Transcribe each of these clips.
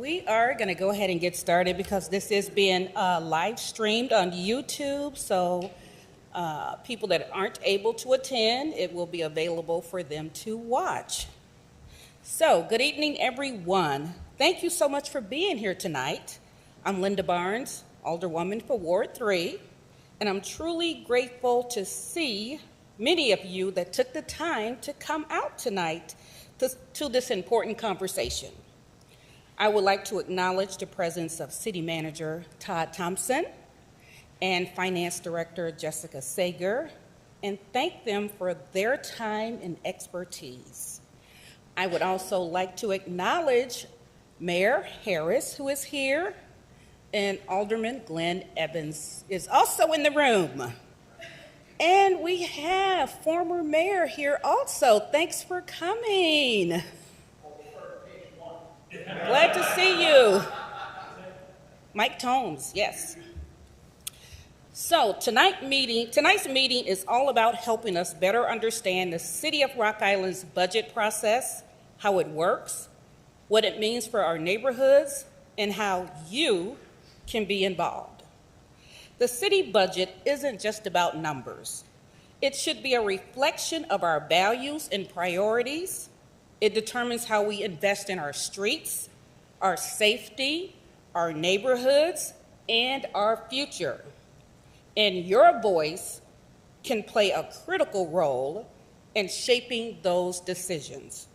We are going to go ahead and get started because this is being live streamed on YouTube. So people that aren't able to attend, it will be available for them to watch. So good evening, everyone. Thank you so much for being here tonight. I'm Linda Barnes, Alderwoman for Ward 3, and I'm truly grateful to see many of you that took the time to come out tonight to this important conversation. I would like to acknowledge the presence of City Manager Todd Thompson and Finance Director Jessica Sager, and thank them for their time and expertise. I would also like to acknowledge Mayor Harris, who is here, and Alderman Glenn Evans is also in the room. And we have former mayor here also. Thanks for coming. Glad to see you. Mike Tomes, yes. So tonight's meeting is all about helping us better understand the City of Rock Island's budget process, how it works, what it means for our neighborhoods, and how you can be involved. The city budget isn't just about numbers. It should be a reflection of our values and priorities. It determines how we invest in our streets, our safety, our neighborhoods, and our future. And your voice can play a critical role in shaping those decisions.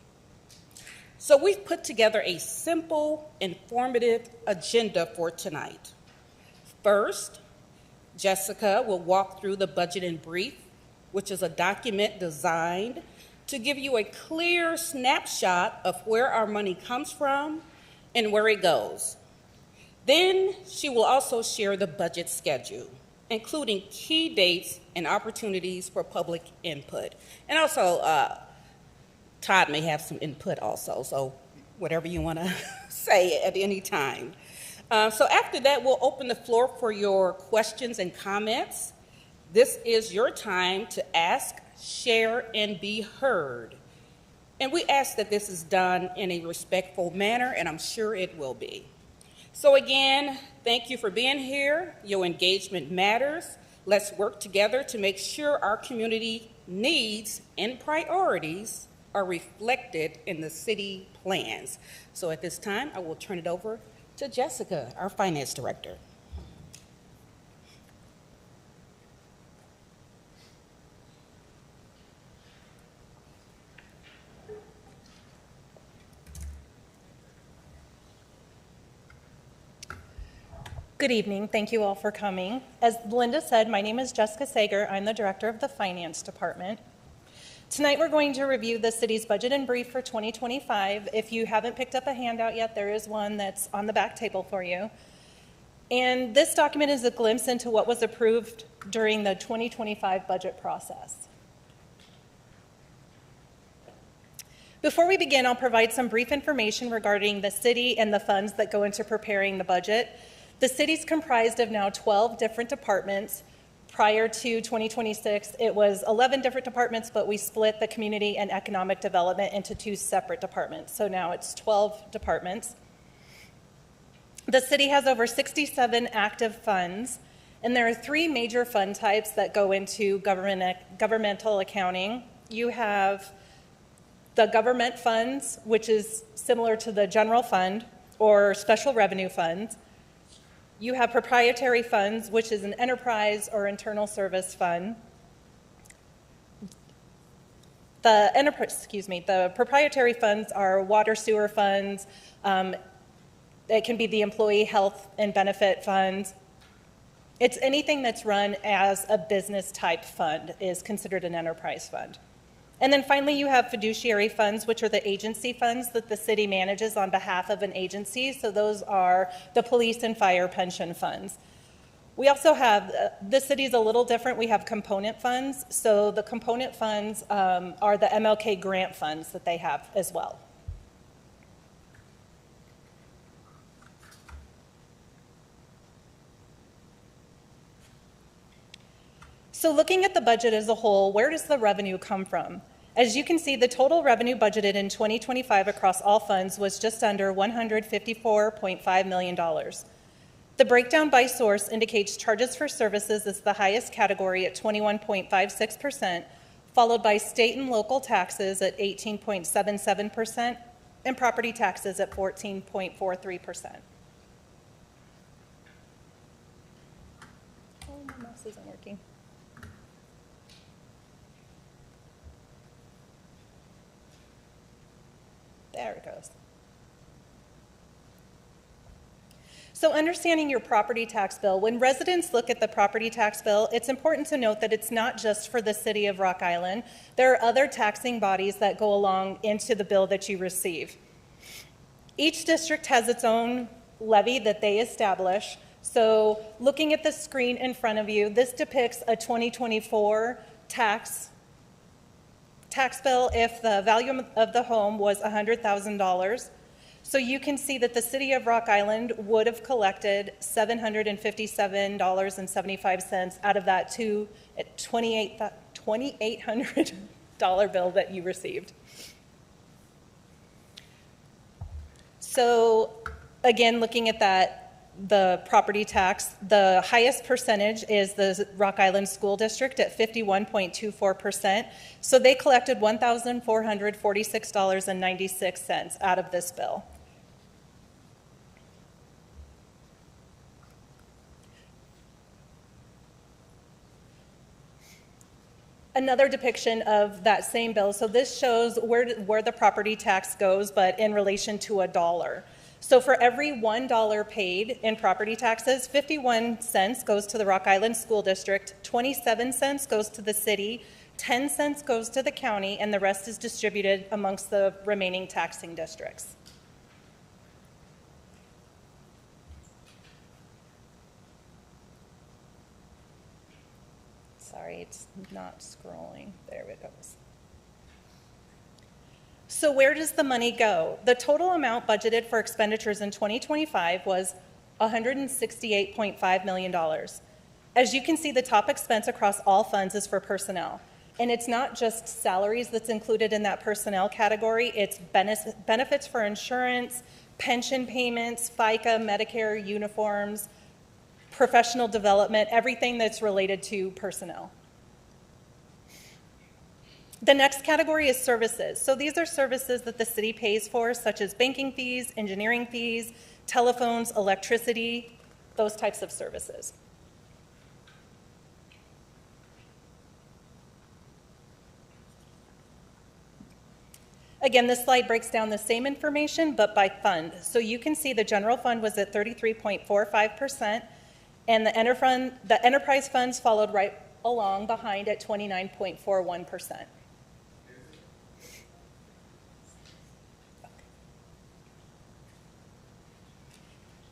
So we've put together a simple, informative agenda for tonight. First, Jessica will walk through the budget in brief, which is a document designed to give you a clear snapshot of where our money comes from and where it goes. Then she will also share the budget schedule, including key dates and opportunities for public input. And also, Todd may have some input also, so whatever you want to say at any time. So after that, we'll open the floor for your questions and comments. This is your time to ask, share, and be heard. And we ask that this is done in a respectful manner, and I'm sure it will be. So again, thank you for being here. Your engagement matters. Let's work together to make sure our community needs and priorities are reflected in the city plans. So at this time, I will turn it over to Jessica, our Finance Director. Good evening. Thank you all for coming. As Linda said, my name is Jessica Sager. I'm the Director of the Finance Department. Tonight we're going to review the city's budget in brief for 2025. If you haven't picked up a handout yet, there is one that's on the back table for you. And this document is a glimpse into what was approved during the 2025 budget process. Before we begin, I'll provide some brief information regarding the city and the funds that go into preparing the budget. The city's comprised of now 12 different departments. Prior to 2026, it was 11 different departments, but we split the community and economic development into 2 separate departments. So now it's 12 departments. The city has over 67 active funds, and there are 3 major fund types that go into governmental accounting. You have the government funds, which is similar to the general fund or special revenue funds. You have proprietary funds, which is an enterprise or internal service fund. The proprietary funds are water sewer funds. It can be the employee health and benefit funds. It's anything that's run as a business type fund is considered an enterprise fund. And then finally, you have fiduciary funds, which are the agency funds that the city manages on behalf of an agency. So those are the police and fire pension funds. We also have, this city is a little different. We have component funds. So the component funds are the MLK grant funds that they have as well. So looking at the budget as a whole, where does the revenue come from? As you can see, the total revenue budgeted in 2025 across all funds was just under $154.5 million. The breakdown by source indicates charges for services is the highest category at 21.56%, followed by state and local taxes at 18.77%, and property taxes at 14.43%. Oh, my mouse isn't working. There it goes. So understanding your property tax bill, when residents look at the property tax bill, it's important to note that it's not just for the city of Rock Island. There are other taxing bodies that go along into the bill that you receive. Each district has its own levy that they establish. So looking at the screen in front of you, this depicts a 2024 tax bill if the value of the home was $100,000. So you can see that the city of Rock Island would have collected $757.75 out of that $2,800 bill that you received. So again, looking at that, the property tax, the highest percentage is the Rock Island School District at 51.24%. So they collected $1,446.96 out of this bill. Another depiction of that same bill. So this shows where the property tax goes, but in relation to a dollar. So for every $1 paid in property taxes, 51 cents goes to the Rock Island School District, 27 cents goes to the city, 10 cents goes to the county, and the rest is distributed amongst the remaining taxing districts. Sorry, it's not scrolling. There it goes. So where does the money go? The total amount budgeted for expenditures in 2025 was $168.5 million. As you can see, the top expense across all funds is for personnel. And it's not just salaries that's included in that personnel category, it's benefits for insurance, pension payments, FICA, Medicare, uniforms, professional development, everything that's related to personnel. The next category is services. So these are services that the city pays for, such as banking fees, engineering fees, telephones, electricity, those types of services. Again, this slide breaks down the same information, but by fund. So you can see the general fund was at 33.45%, and the enterprise funds followed right along behind at 29.41%.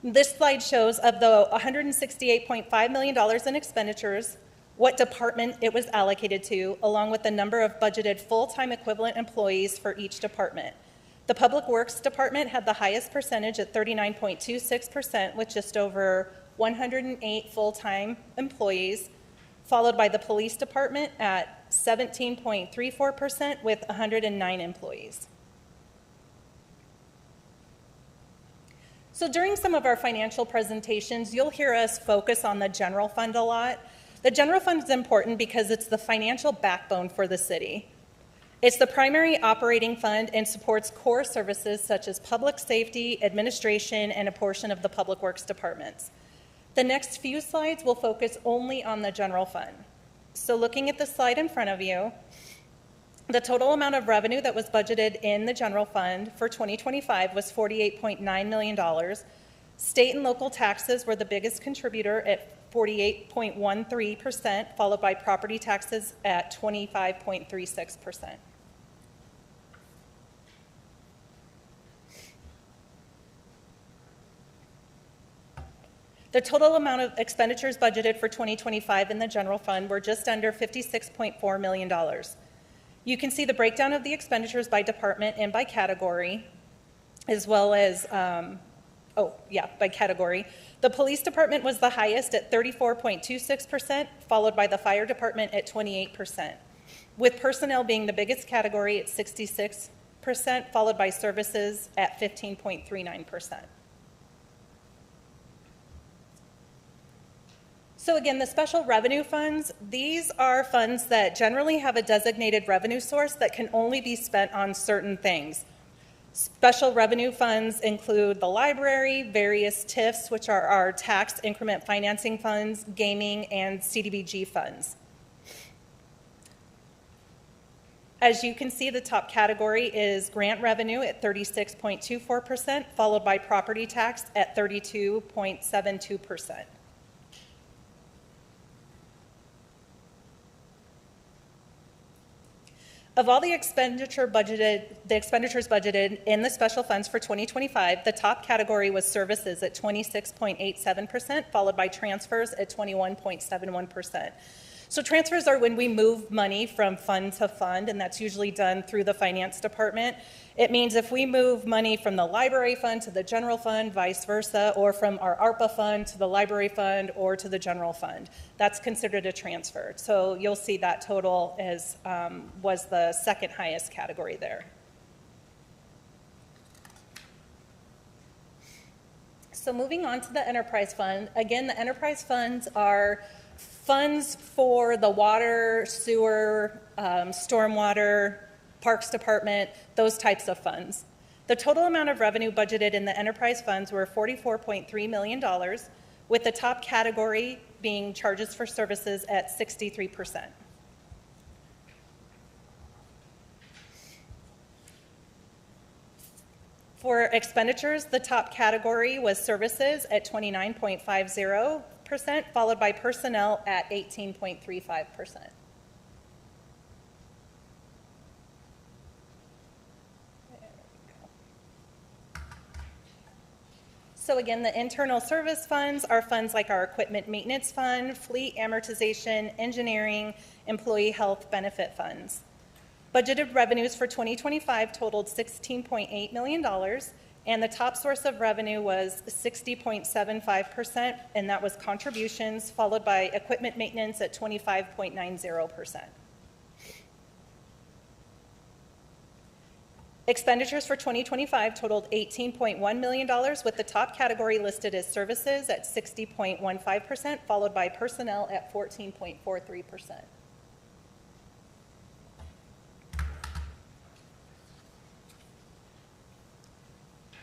This slide shows of the $168.5 million in expenditures, what department it was allocated to, along with the number of budgeted full-time equivalent employees for each department. The Public Works Department had the highest percentage at 39.26% with just over 108 full-time employees, followed by the Police Department at 17.34% with 109 employees. So during some of our financial presentations, you'll hear us focus on the general fund a lot. The general fund is important because it's the financial backbone for the city. It's the primary operating fund and supports core services such as public safety, administration, and a portion of the Public Works departments. The next few slides will focus only on the general fund. So looking at the slide in front of you, the total amount of revenue that was budgeted in the general fund for 2025 was $48.9 million. State and local taxes were the biggest contributor at 48.13%, followed by property taxes at 25.36%. The total amount of expenditures budgeted for 2025 in the general fund were just under $56.4 million. You can see the breakdown of the expenditures by department and by category, as well as, by category. The police department was the highest at 34.26%, followed by the fire department at 28%. with personnel being the biggest category at 66%, followed by services at 15.39%. So again, the special revenue funds, these are funds that generally have a designated revenue source that can only be spent on certain things. Special revenue funds include the library, various TIFs, which are our tax increment financing funds, gaming, and CDBG funds. As you can see, the top category is grant revenue at 36.24%, followed by property tax at 32.72%. Of all the expenditures budgeted in the special funds for 2025, the top category was services at 26.87%, followed by transfers at 21.71%. So transfers are when we move money from fund to fund, and that's usually done through the finance department. It means if we move money from the library fund to the general fund, vice versa, or from our ARPA fund to the library fund or to the general fund, that's considered a transfer. So you'll see that total was the second highest category there. So moving on to the enterprise fund. Again, the enterprise funds are funds for the water, sewer, stormwater, parks department, those types of funds. The total amount of revenue budgeted in the enterprise funds were $44.3 million, with the top category being charges for services at 63%. For expenditures, the top category was services at 29.50%, followed by personnel at 18.35%. So again, the internal service funds are funds like our equipment maintenance fund, fleet amortization, engineering, employee health benefit funds. Budgeted revenues for 2025 totaled $16.8 million, and the top source of revenue was 60.75%, and that was contributions, followed by equipment maintenance at 25.90%. Expenditures for 2025 totaled $18.1 million, with the top category listed as services at 60.15%, followed by personnel at 14.43%.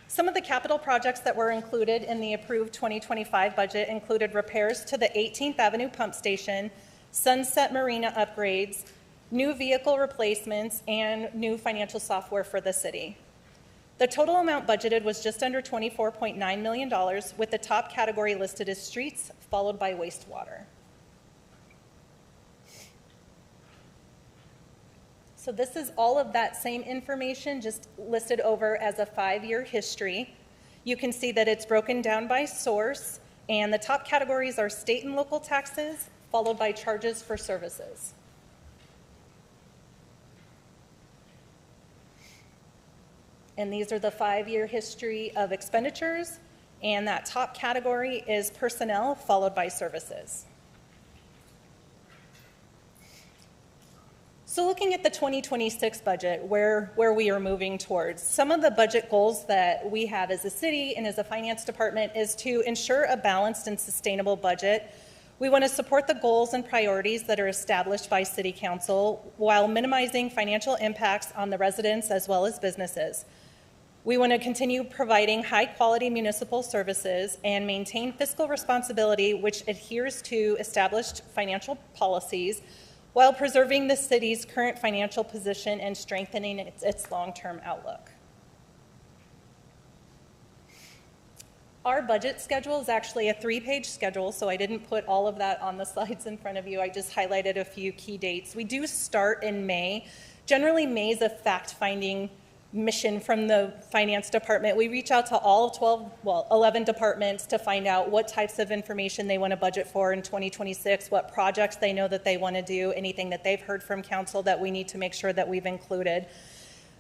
Some of the capital projects that were included in the approved 2025 budget included repairs to the 18th Avenue pump station, Sunset Marina upgrades, new vehicle replacements, and new financial software for the city. The total amount budgeted was just under $24.9 million, with the top category listed as streets, followed by wastewater. So this is all of that same information just listed over as a 5-year history. You can see that it's broken down by source, and the top categories are state and local taxes, followed by charges for services. And these are the 5-year history of expenditures, and that top category is personnel, followed by services. So looking at the 2026 budget, where we are moving towards, some of the budget goals that we have as a city and as a finance department is to ensure a balanced and sustainable budget. We want to support the goals and priorities that are established by City Council while minimizing financial impacts on the residents as well as businesses. We want to continue providing high-quality municipal services and maintain fiscal responsibility which adheres to established financial policies while preserving the city's current financial position and strengthening its long-term outlook. Our budget schedule is actually a 3-page schedule, so I didn't put all of that on the slides in front of you. I just highlighted a few key dates. We do start in May. Generally, May is a fact-finding mission from the finance department. We reach out to all 11 departments to find out what types of information they want to budget for in 2026, what projects they know that they want to do, anything that they've heard from council that we need to make sure that we've included.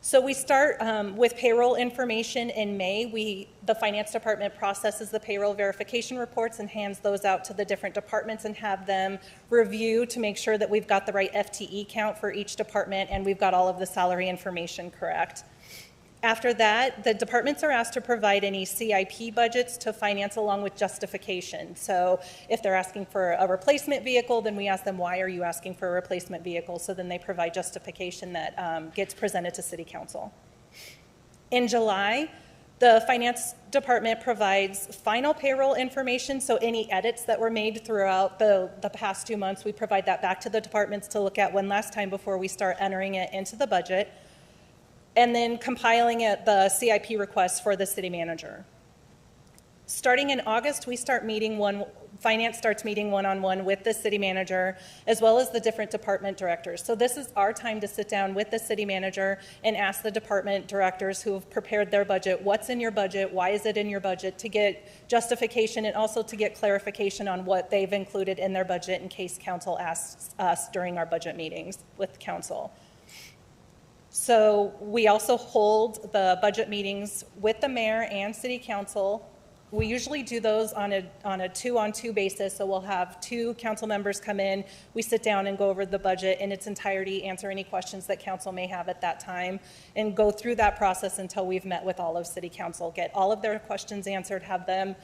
So we start with payroll information in May. The finance department processes the payroll verification reports and hands those out to the different departments and have them review to make sure that we've got the right FTE count for each department and we've got all of the salary information correct. After that, the departments are asked to provide any CIP budgets to finance along with justification. So if they're asking for a replacement vehicle, then we ask them, why are you asking for a replacement vehicle? So then they provide justification that gets presented to City Council. In July, the finance department provides final payroll information, so any edits that were made throughout the past 2 months, we provide that back to the departments to look at one last time before we start entering it into the budget. And then compiling the CIP request for the city manager. Starting in August, finance starts meeting one-on-one with the city manager, as well as the different department directors. So this is our time to sit down with the city manager and ask the department directors who have prepared their budget, what's in your budget, why is it in your budget, to get justification and also to get clarification on what they've included in their budget in case council asks us during our budget meetings with council. So we also hold the budget meetings with the mayor and city council. We usually do those on a 2-on-2 basis, so we'll have 2 council members come in, we sit down and go over the budget in its entirety, answer any questions that council may have at that time, and go through that process until we've met with all of city council, get all of their questions answered, have them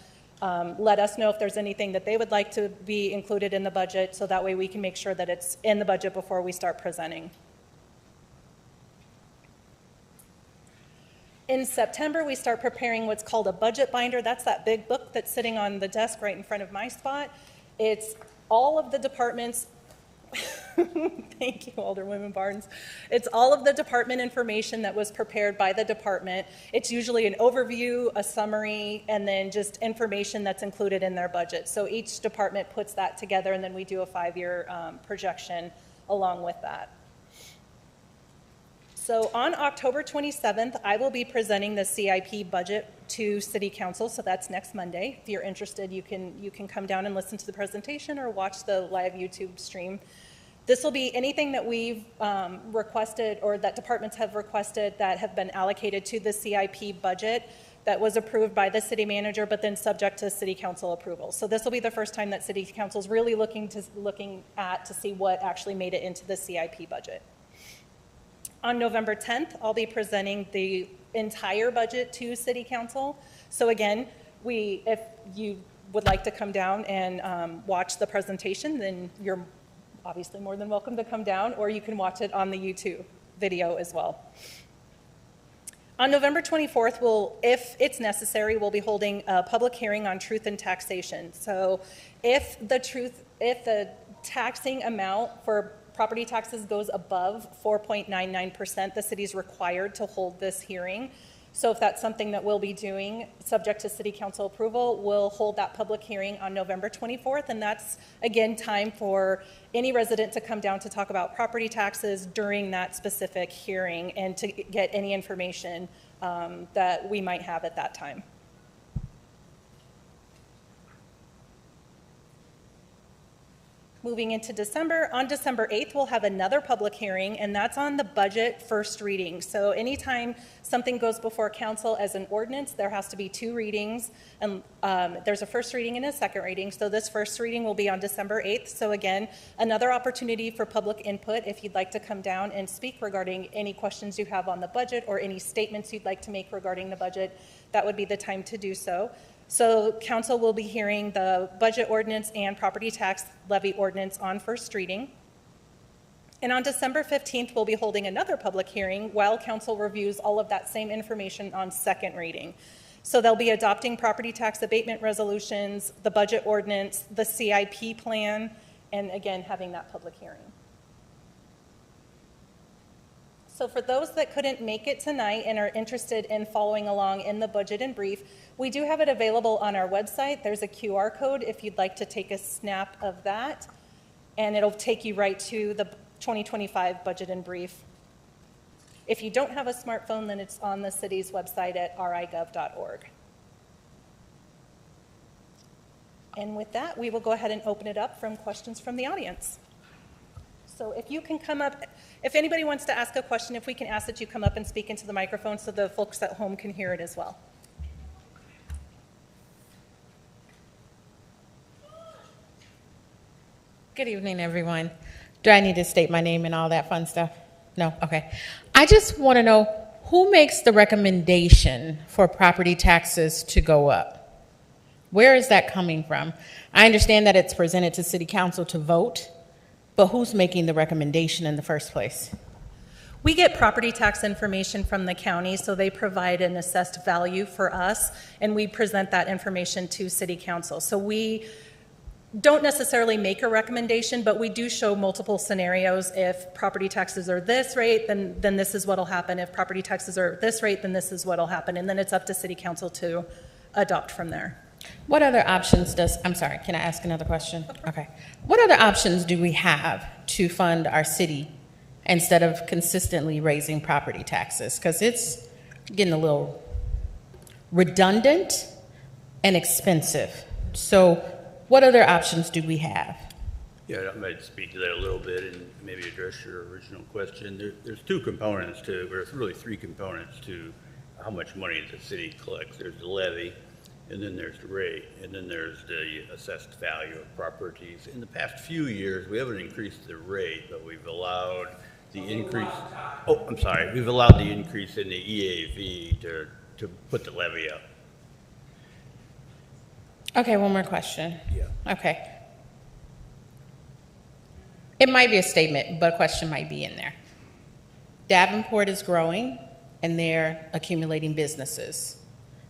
let us know if there's anything that they would like to be included in the budget, so that way we can make sure that it's in the budget before we start presenting. In September, we start preparing what's called a budget binder. That's that big book that's sitting on the desk right in front of my spot. It's all of the departments. Thank you, Alderwoman Barnes. It's all of the department information that was prepared by the department. It's usually an overview, a summary, and then just information that's included in their budget. So each department puts that together, and then we do a 5-year projection along with that. So on October 27th, I will be presenting the CIP budget to City Council, so that's next Monday. If you're interested, you can come down and listen to the presentation or watch the live YouTube stream. This will be anything that we've requested or that departments have requested that have been allocated to the CIP budget that was approved by the city manager, but then subject to City Council approval. So this will be the first time that City Council is really looking at to see what actually made it into the CIP budget. On November 10th, I'll be presenting the entire budget to City Council. So again, if you would like to come down and watch the presentation, then you're obviously more than welcome to come down, or you can watch it on the YouTube video as well. On November 24th, if it's necessary, we'll be holding a public hearing on truth in taxation. So if the taxing amount for property taxes goes above 4.99%, the city's required to hold this hearing. So if that's something that we'll be doing, subject to City Council approval, we'll hold that public hearing on November 24th. And that's, again, time for any resident to come down to talk about property taxes during that specific hearing and to get any information that we might have at that time. Moving into December, on December 8th, we'll have another public hearing, and that's on the budget first reading. So anytime something goes before council as an ordinance, there has to be 2 readings, and there's a first reading and a second reading. So this first reading will be on December 8th. So again, another opportunity for public input if you'd like to come down and speak regarding any questions you have on the budget or any statements you'd like to make regarding the budget, that would be the time to do so. So council will be hearing the budget ordinance and property tax levy ordinance on first reading. And on December 15th, we'll be holding another public hearing while council reviews all of that same information on second reading. So they'll be adopting property tax abatement resolutions, the budget ordinance, the CIP plan, and again, having that public hearing. So for those that couldn't make it tonight and are interested in following along in the budget in brief, we do have it available on our website. There's a QR code if you'd like to take a snap of that, and it'll take you right to the 2025 budget in brief. If you don't have a smartphone, then it's on the city's website at rigov.org. And with that, we will go ahead and open it up from questions from the audience. So if you can come up, if anybody wants to ask a question, if we can ask that you come up and speak into the microphone so the folks at home can hear it as well. Good evening, everyone. Do I need to state my name and all that fun stuff? No? Okay. I just want to know who makes the recommendation for property taxes to go up? Where is that coming from? I understand that it's presented to City Council to vote, but who's making the recommendation in the first place? We get property tax information from the county, so they provide an assessed value for us, and we present that information to City Council. So we don't necessarily make a recommendation, but we do show multiple scenarios. If property taxes are this rate, then this is what will happen. If property taxes are this rate, then this is what will happen. And then it's up to City Council to adopt from there. What other options does, I'm sorry, can I ask another question? Okay. What other options do we have to fund our city instead of consistently raising property taxes? Because it's getting a little redundant and expensive. So what other options do we have? Yeah, I might speak to that a little bit and maybe address your original question. There's two components to, or really three components to how much money the city collects. There's the levy, and then there's the rate, and then there's the assessed value of properties. In the past few years, we haven't increased the rate, but we've allowed the increase. Oh, I'm sorry. We've allowed the increase in the EAV to put the levy up. Okay, one more question. Yeah. Okay. It might be a statement, but a question might be in there. Davenport is growing, and they're accumulating businesses.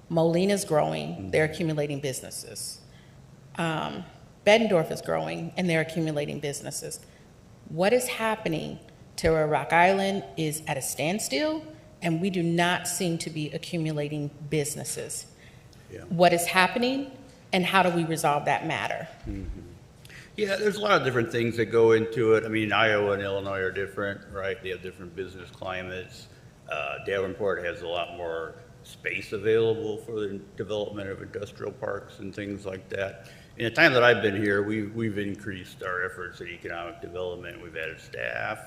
Moline is growing, they're accumulating businesses. Bettendorf is growing, and they're accumulating businesses. What is happening to where Rock Island is at a standstill, and we do not seem to be accumulating businesses? Yeah. What is happening, and how do we resolve that matter? Yeah, there's a lot of different things that go into it. I mean, Iowa and Illinois are different, right? They have different business climates. Davenport has a lot more space available for the development of industrial parks and things like that. In the time that I've been here, we've increased our efforts at economic development. We've added staff.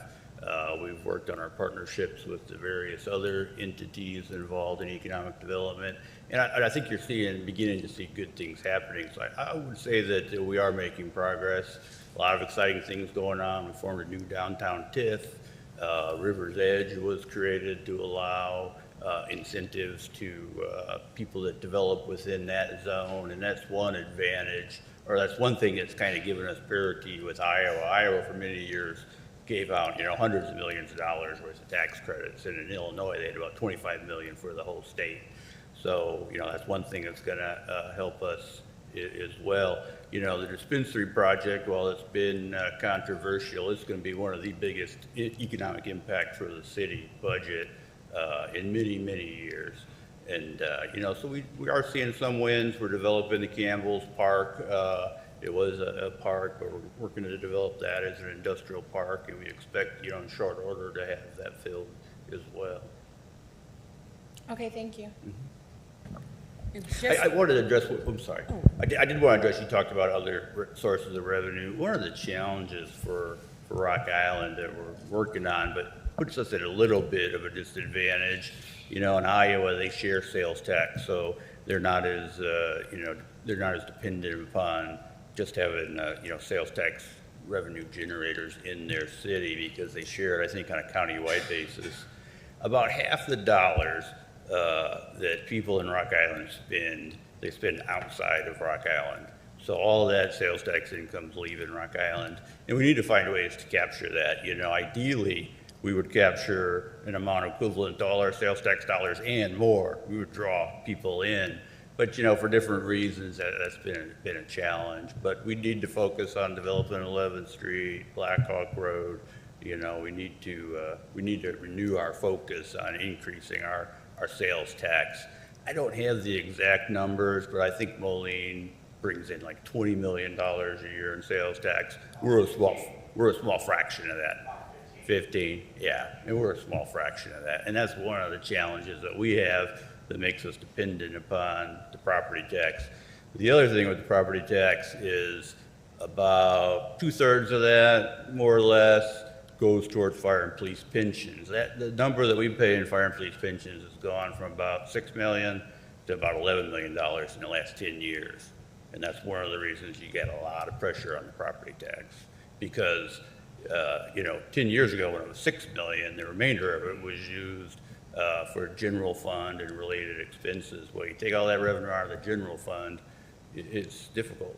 We've worked on our partnerships with the various other entities involved in economic development. And I think you're beginning to see good things happening. So I would say that we are making progress. A lot of exciting things going on. We formed a new downtown TIF. River's Edge was created to allow incentives to people that develop within that zone. And that's one advantage, or that's one thing that's kind of given us parity with Iowa. Iowa for many years gave out, hundreds of millions of dollars worth of tax credits. And in Illinois, they had about 25 million for the whole state. So, that's one thing that's going to help us as well. The dispensary project, while it's been controversial, it's going to be one of the biggest economic impact for the city budget in many, many years. And, so we are seeing some wins. We're developing the Campbell's Park. It was a park, but we're working to develop that as an industrial park, and we expect, in short order to have that filled as well. Okay, thank you. I wanted to address, I'm sorry. I did want to address, you talked about other sources of revenue. One of the challenges for Rock Island that we're working on, but puts us at a little bit of a disadvantage, in Iowa, they share sales tax, so they're not as, they're not as dependent upon just having, sales tax revenue generators in their city because they share it, I think, on a countywide basis. About half the dollars that people in Rock Island spend, they spend outside of Rock Island. So all of that sales tax income's leaving Rock Island. And we need to find ways to capture that. Ideally, we would capture an amount equivalent to all our sales tax dollars and more. We would draw people in. But, for different reasons, that's been a challenge. But we need to focus on developing 11th Street, Blackhawk Road. We need to renew our focus on increasing our sales tax. I don't have the exact numbers, but I think Moline brings in like $20 million a year in sales tax. We're a small fraction of that. 15, yeah, and we're a small fraction of that. And that's one of the challenges that we have that makes us dependent upon the property tax. The other thing with the property tax is about 2/3 of that, more or less, goes toward fire and police pensions. The number that we pay in fire and police pensions has gone from about $6 million to about $11 million in the last 10 years. And that's one of the reasons you get a lot of pressure on the property tax. Because, 10 years ago when it was $6 million, the remainder of it was used for general fund and related expenses. Well, you take all that revenue out of the general fund, it's difficult.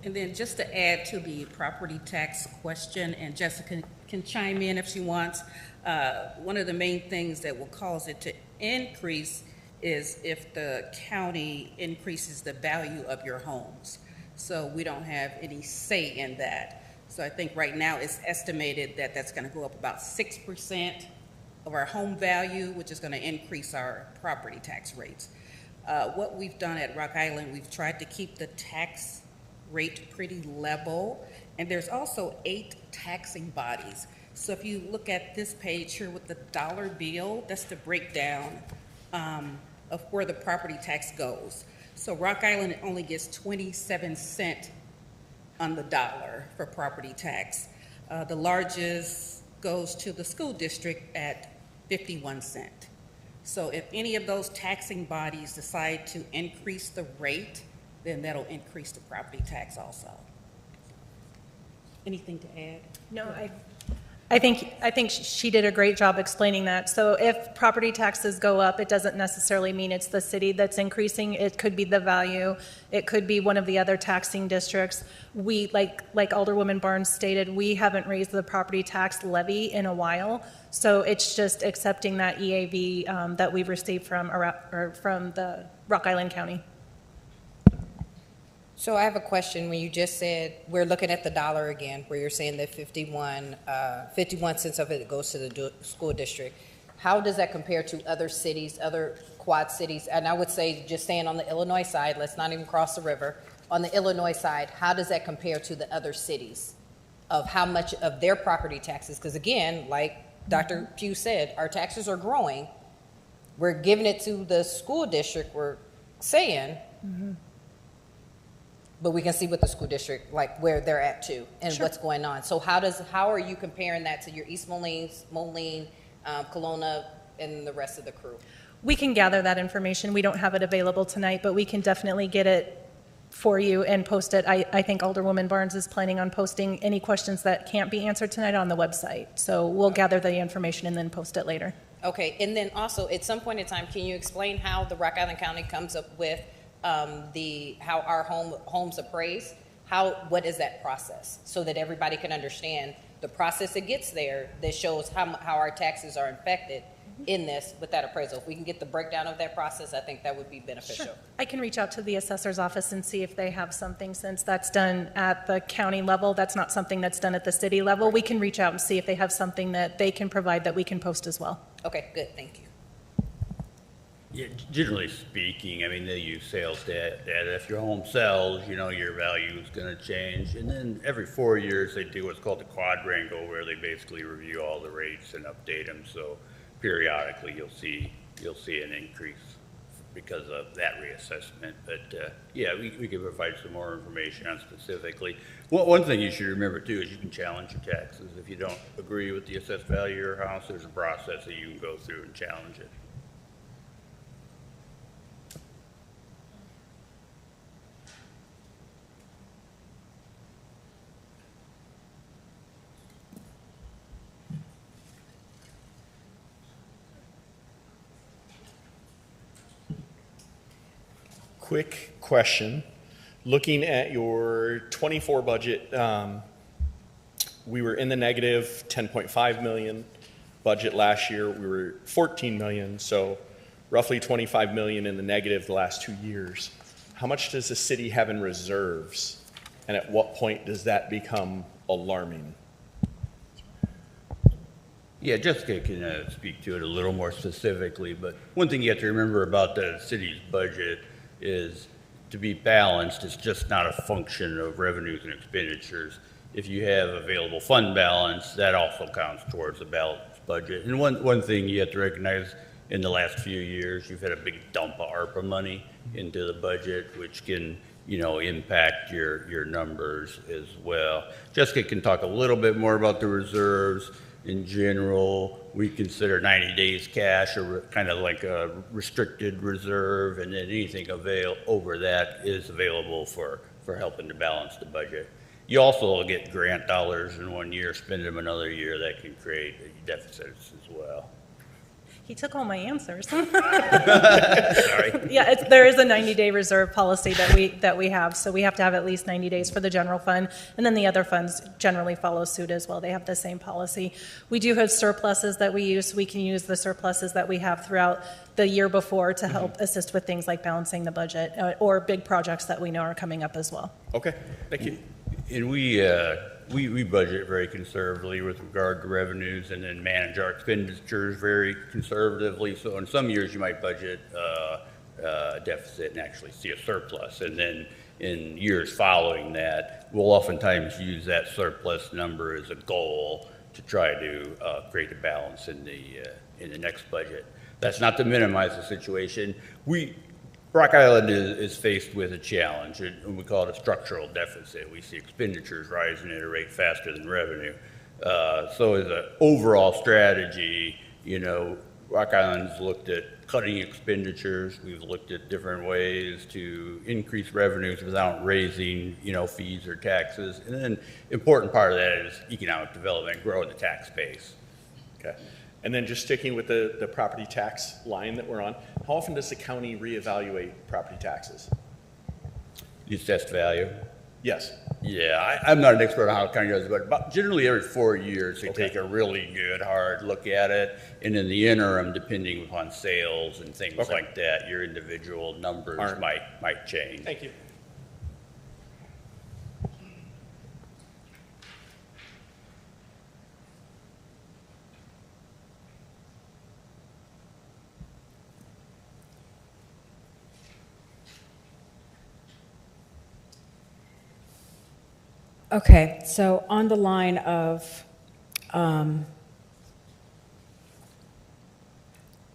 And then just to add to the property tax question, and Jessica can chime in if she wants, one of the main things that will cause it to increase is if the county increases the value of your homes. So we don't have any say in that. So I think right now it's estimated that that's going to go up about 6% of our home value, which is going to increase our property tax rates. What we've done at Rock Island, we've tried to keep the tax rate pretty level, and there's also 8 taxing bodies. So if you look at this page here with the dollar bill, that's the breakdown of where the property tax goes. So Rock Island only gets 27 cents on the dollar for property tax. The largest goes to the school district at 51 cents. So if any of those taxing bodies decide to increase the rate, then that'll increase the property tax also. Anything to add? No, I think she did a great job explaining that. So if property taxes go up, it doesn't necessarily mean it's the city that's increasing. It could be the value. It could be one of the other taxing districts. We, like Alderwoman Barnes stated, we haven't raised the property tax levy in a while. So it's just accepting that EAV that we've received from the Rock Island County. So I have a question. When you just said, we're looking at the dollar again, where you're saying that 51 cents of it goes to the school district. How does that compare to other cities, other quad cities? And I would say, just staying on the Illinois side, let's not even cross the river. On the Illinois side, how does that compare to the other cities of how much of their property taxes? Because again, like Dr. Pugh said, our taxes are growing. We're giving it to the school district, we're saying, but we can see what the school district, like where they're at too, and what's going on. So how are you comparing that to your East Moline, Kelowna, and the rest of the crew? We can gather that information. We don't have it available tonight, but we can definitely get it for you and post it. I think Alderwoman Barnes is planning on posting any questions that can't be answered tonight on the website. So we'll gather the information and then post it later. Okay, and then also at some point in time, can you explain how the Rock Island County comes up with how our homes appraised? What is that process, so that everybody can understand the process that gets there that shows how our taxes are affected in this with that appraisal? If we can get the breakdown of that process, I think that would be beneficial. Sure. I can reach out to the assessor's office and see if they have something, since that's done at the county level. That's not something that's done at the city level. We can reach out and see if they have something that they can provide that we can post as well. Okay, good, thank you. Yeah, generally speaking, I mean, they use sales data. If your home sells, your value is going to change. And then every 4 years, they do what's called the quadrangle, where they basically review all the rates and update them. So periodically, you'll see an increase because of that reassessment. But yeah, we can provide some more information on specifically. One thing you should remember too is you can challenge your taxes. If you don't agree with the assessed value of your house, there's a process that you can go through and challenge it. Quick question. Looking at your 24 budget, we were in the negative 10.5 million. Budget last year, we were 14 million, so roughly 25 million in the negative the last 2 years. How much does the city have in reserves? And at what point does that become alarming? Yeah, Jessica can speak to it a little more specifically, but one thing you have to remember about the city's budget is to be balanced. It's just not a function of revenues and expenditures. If you have available fund balance, that also counts towards the balanced budget. And one thing you have to recognize, in the last few years, you've had a big dump of ARPA money into the budget, which can impact your numbers as well. Jessica can talk a little bit more about the reserves. In general, we consider 90 days cash kind of like a restricted reserve, and then anything over that is available for helping to balance the budget. You also get grant dollars in one year, spend them another year, that can create deficits as well. He took all my answers. Sorry. Yeah, there is a 90-day reserve policy that we have, so we have to have at least 90 days for the general fund, and then the other funds generally follow suit as well. They have the same policy. We do have surpluses that we use. We can use the surpluses that we have throughout the year before to help assist with things like balancing the budget or big projects that we know are coming up as well. Okay, thank you. And we budget very conservatively with regard to revenues, and then manage our expenditures very conservatively. So in some years you might budget a deficit and actually see a surplus, and then in years following that, we'll oftentimes use that surplus number as a goal to try to create a balance in the next budget. That's not to minimize the situation. Rock Island is faced with a challenge, and we call it a structural deficit. We see expenditures rising at a rate faster than revenue. So as an overall strategy, Rock Island's looked at cutting expenditures. We've looked at different ways to increase revenues without raising, fees or taxes. And then important part of that is economic development, growing the tax base. Okay. And then just sticking with the property tax line that we're on, how often does the county reevaluate property taxes? The assessed value. Yes. Yeah, I'm not an expert on how the county does it, but generally every 4 years they Okay. take a really good hard look at it. And in the interim, depending upon sales and things Okay. like that, your individual numbers All right. might change. Thank you. Okay, so on the line of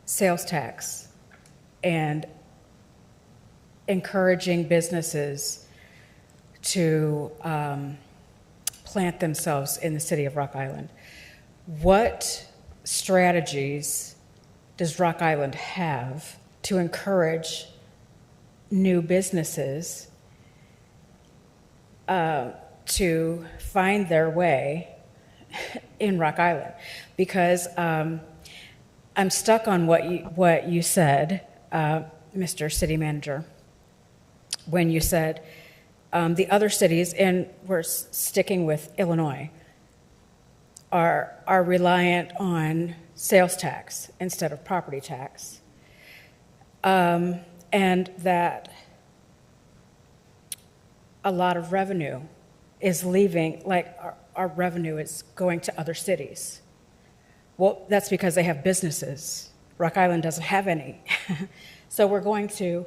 sales tax and encouraging businesses to plant themselves in the city of Rock Island, what strategies does Rock Island have to encourage new businesses to find their way in Rock Island? Because I'm stuck on what you said, Mr. City Manager, when you said the other cities, and we're sticking with Illinois, are reliant on sales tax instead of property tax, and that a lot of revenue is leaving, like our revenue is going to other cities. Well, that's because they have businesses. Rock Island doesn't have any. So we're going to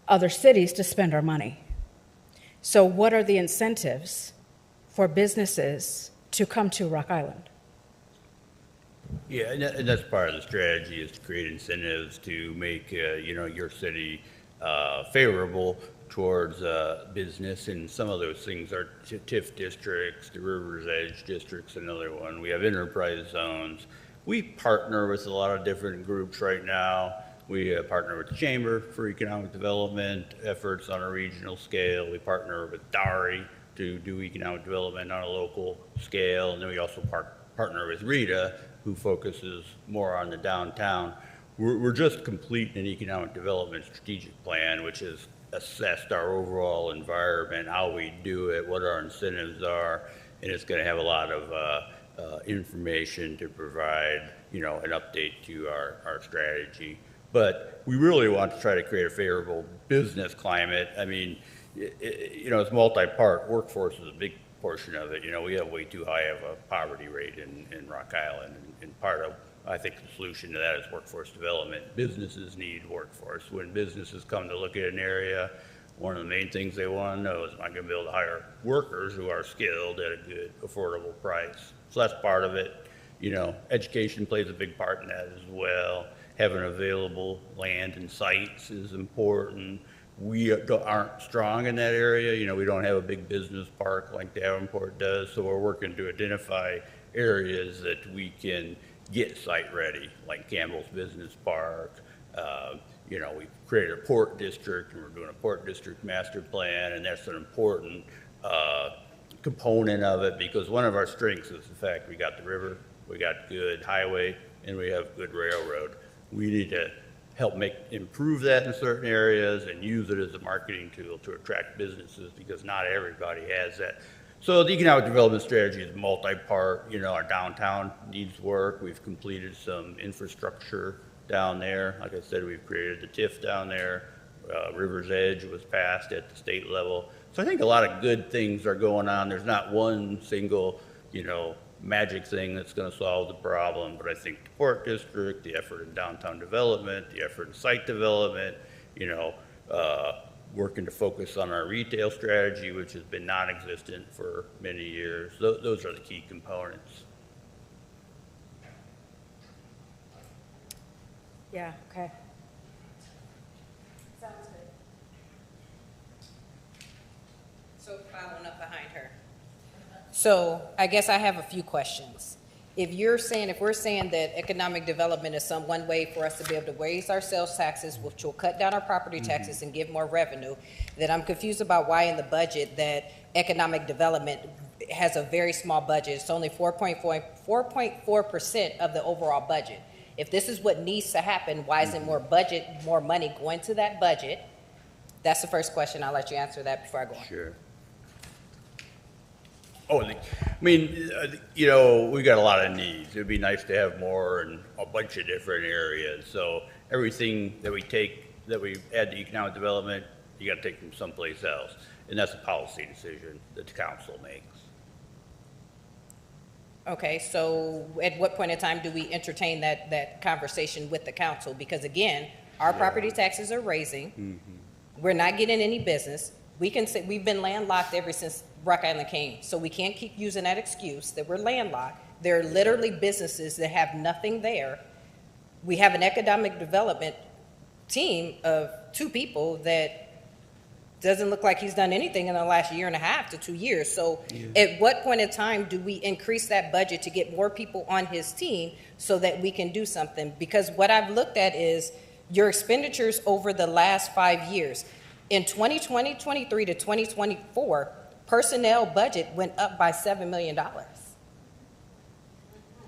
other cities to spend our money. So what are the incentives for businesses to come to Rock Island? Yeah, and that's part of the strategy, is to create incentives to make your city favorable towards business, and some of those things are TIF districts, the River's Edge district's another one. We have enterprise zones. We partner with a lot of different groups right now. We partner with the Chamber for economic development efforts on a regional scale. We partner with DARI to do economic development on a local scale, and then we also partner with RETA, who focuses more on the downtown. We're just completing an economic development strategic plan, which is assessed our overall environment, how we do it, what our incentives are, and it's going to have a lot of information to provide, an update to our strategy. But we really want to try to create a favorable business climate. I mean, it's multi-part. Workforce is a big portion of it. We have way too high of a poverty rate in Rock Island, and part of, I think, the solution to that is workforce development. Businesses need workforce. When businesses come to look at an area, one of the main things they want to know is, am I going to be able to hire workers who are skilled at a good, affordable price? So that's part of it. Education plays a big part in that as well. Having available land and sites is important. we aren't strong in that area. You know, we don't have a big business park like Davenport does, so we're working to identify areas that we can get site ready, like Campbell's Business Park. You know, we created a port district, and we're doing a port district master plan, and that's an important component of it, because one of our strengths is the fact we got the river, we got good highway, and we have good railroad. We need to help improve that in certain areas and use it as a marketing tool to attract businesses, because not everybody has that. So the economic development strategy is multi-part. You know, our downtown needs work. We've completed some infrastructure down there. Like I said, we've created the TIF down there. River's Edge was passed at the state level. So I think a lot of good things are going on. There's not one single, you know, magic thing that's going to solve the problem, but I think the Port District, the effort in downtown development, the effort in site development, you know, working to focus on our retail strategy, which has been non-existent for many years. Those are the key components. Yeah, okay. So following up behind her. So I guess I have a few questions. If we're saying that economic development is one way for us to be able to raise our sales taxes, which will cut down our property taxes and give more revenue, then I'm confused about why in the budget that economic development has a very small budget. It's only 4.4% of the overall budget. If this is what needs to happen, why isn't more money going to that budget? That's the first question. I'll let you answer that before I go on. Sure. Oh, I mean, you know, we got a lot of needs. It'd be nice to have more in a bunch of different areas. So everything that we add to economic development, you got to take from someplace else. And that's a policy decision that the council makes. Okay, so at what point in time do we entertain that conversation with the council? Because again, our property taxes are raising. Mm-hmm. We're not getting any business. We can say we've been landlocked ever since Rock Island came. So we can't keep using that excuse that we're landlocked. There are literally businesses that have nothing there. We have an economic development team of 2 people that doesn't look like he's done anything in the last 1.5 to 2 years. So at what point in time do we increase that budget to get more people on his team so that we can do something? Because what I've looked at is your expenditures over the last 5 years. In 2020, 23 to 2024, personnel budget went up by $7 million.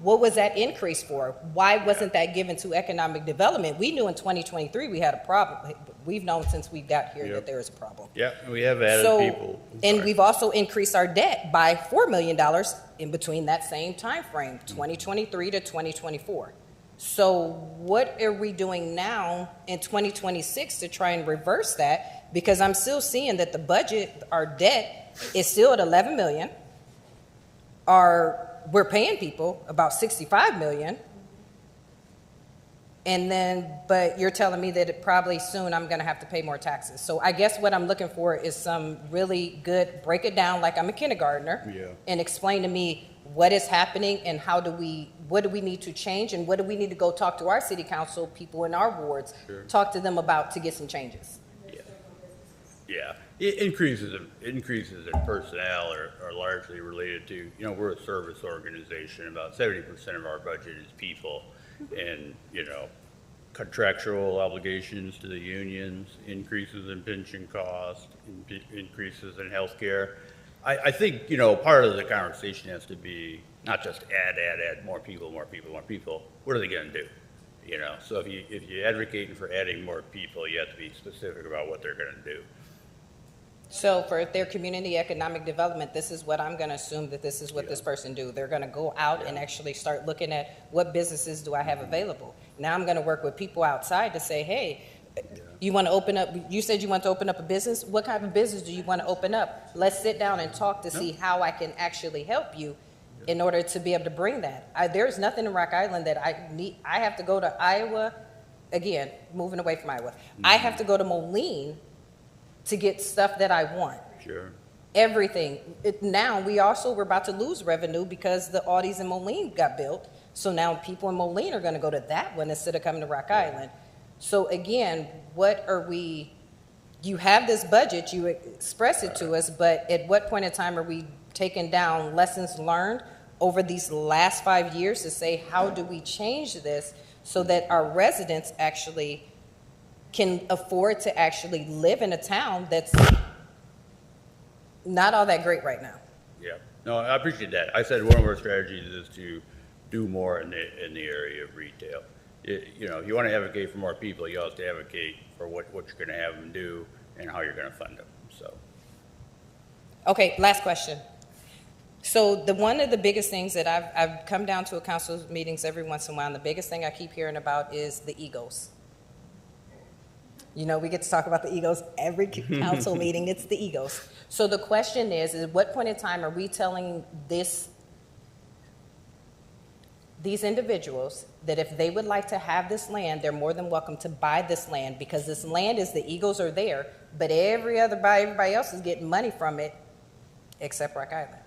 What was that increase for? Why wasn't that given to economic development? We knew in 2023 we had a problem. We've known since we got here that there is a problem. Yeah, we have added people. And we've also increased our debt by $4 million in between that same time frame, 2023 to 2024. So what are we doing now in 2026 to try and reverse that? Because I'm still seeing that the budget, our debt is still at 11 million. We're paying people about 65 million. And then, but you're telling me that probably soon I'm going to have to pay more taxes. So I guess what I'm looking for is some really good, break it down like I'm a kindergartner and explain to me what is happening and what do we need to change and what do we need to go talk to our city council people in our wards, talk to them about to get some changes. Yeah. Increases in personnel are largely related to, you know, we're a service organization. About 70% of our budget is people, and, you know, contractual obligations to the unions, increases in pension costs, increases in health care. I think, you know, part of the conversation has to be not just add more people. What are they going to do? You know, so if you're advocating for adding more people, you have to be specific about what they're going to do. So for their community economic development, this is what I'm going to assume that this is what this person do. They're going to go out and actually start looking at what businesses do I have available. Now I'm going to work with people outside to say, hey, you want to open up, you said you want to open up a business. What kind of business do you want to open up? Let's sit down and talk to see how I can actually help you in order to be able to bring that. There's nothing in Rock Island that I need. I have to go to Iowa, again, moving away from Iowa. I have to go to Moline to get stuff that I want. Sure. Everything. Now we're about to lose revenue because the Audis in Moline got built. So now people in Moline are going to go to that one instead of coming to Rock Island. So again, what are we you have this budget, you express it to us, but at what point in time are we taking down lessons learned over these last 5 years to say, how do we change this so that our residents actually can afford to actually live in a town that's not all that great right now? Yeah, no, I appreciate that. I said one of our strategies is to do more in the area of retail. You know, if you want to advocate for more people, you also have to advocate for what you're going to have them do and how you're going to fund them, so. Okay, last question. So one of the biggest things that I've come down to a council meetings every once in a while, and the biggest thing I keep hearing about is the egos. You know, we get to talk about the egos every council meeting, it's the egos. So the question is at what point in time are we telling these individuals that if they would like to have this land, they're more than welcome to buy this land, because this land is, the egos are there, but everybody else is getting money from it except Rock Island.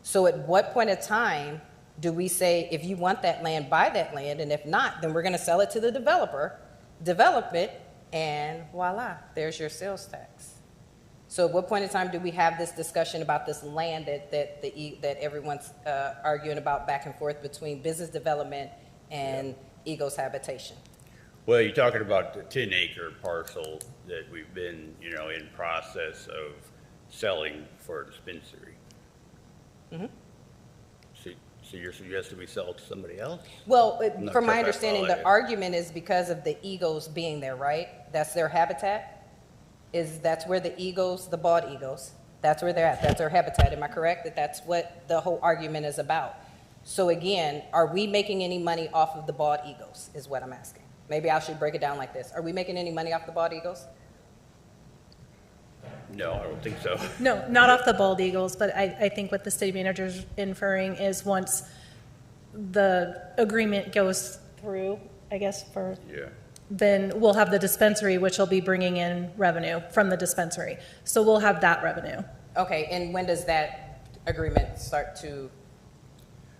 So at what point in time do we say, if you want that land, buy that land, and if not, then we're going to sell it to the developer, develop it, and voila, there's your sales tax. So at what point in time do we have this discussion about this land that everyone's arguing about back and forth between business development and Egos Habitation? Well, you're talking about the 10-acre parcel that we've been, you know, in process of selling for a dispensary. Mm-hmm. So you're suggesting we sell it to somebody else? Well, not from sure my if I understanding, follow the you. argument is because of the egos being there, right? That's their habitat? That's where the egos, the bald egos, that's where they're at. That's their habitat. Am I correct? That's what the whole argument is about. So again, are we making any money off of the bald egos is what I'm asking. Maybe I should break it down like this. Are we making any money off the bald egos? No, I don't think so. No, not off the bald eagles, but I think what the city manager's inferring is once the agreement goes through, I guess, Yeah. then we'll have the dispensary, which will be bringing in revenue from the dispensary. So we'll have that revenue. Okay, and when does that agreement start to,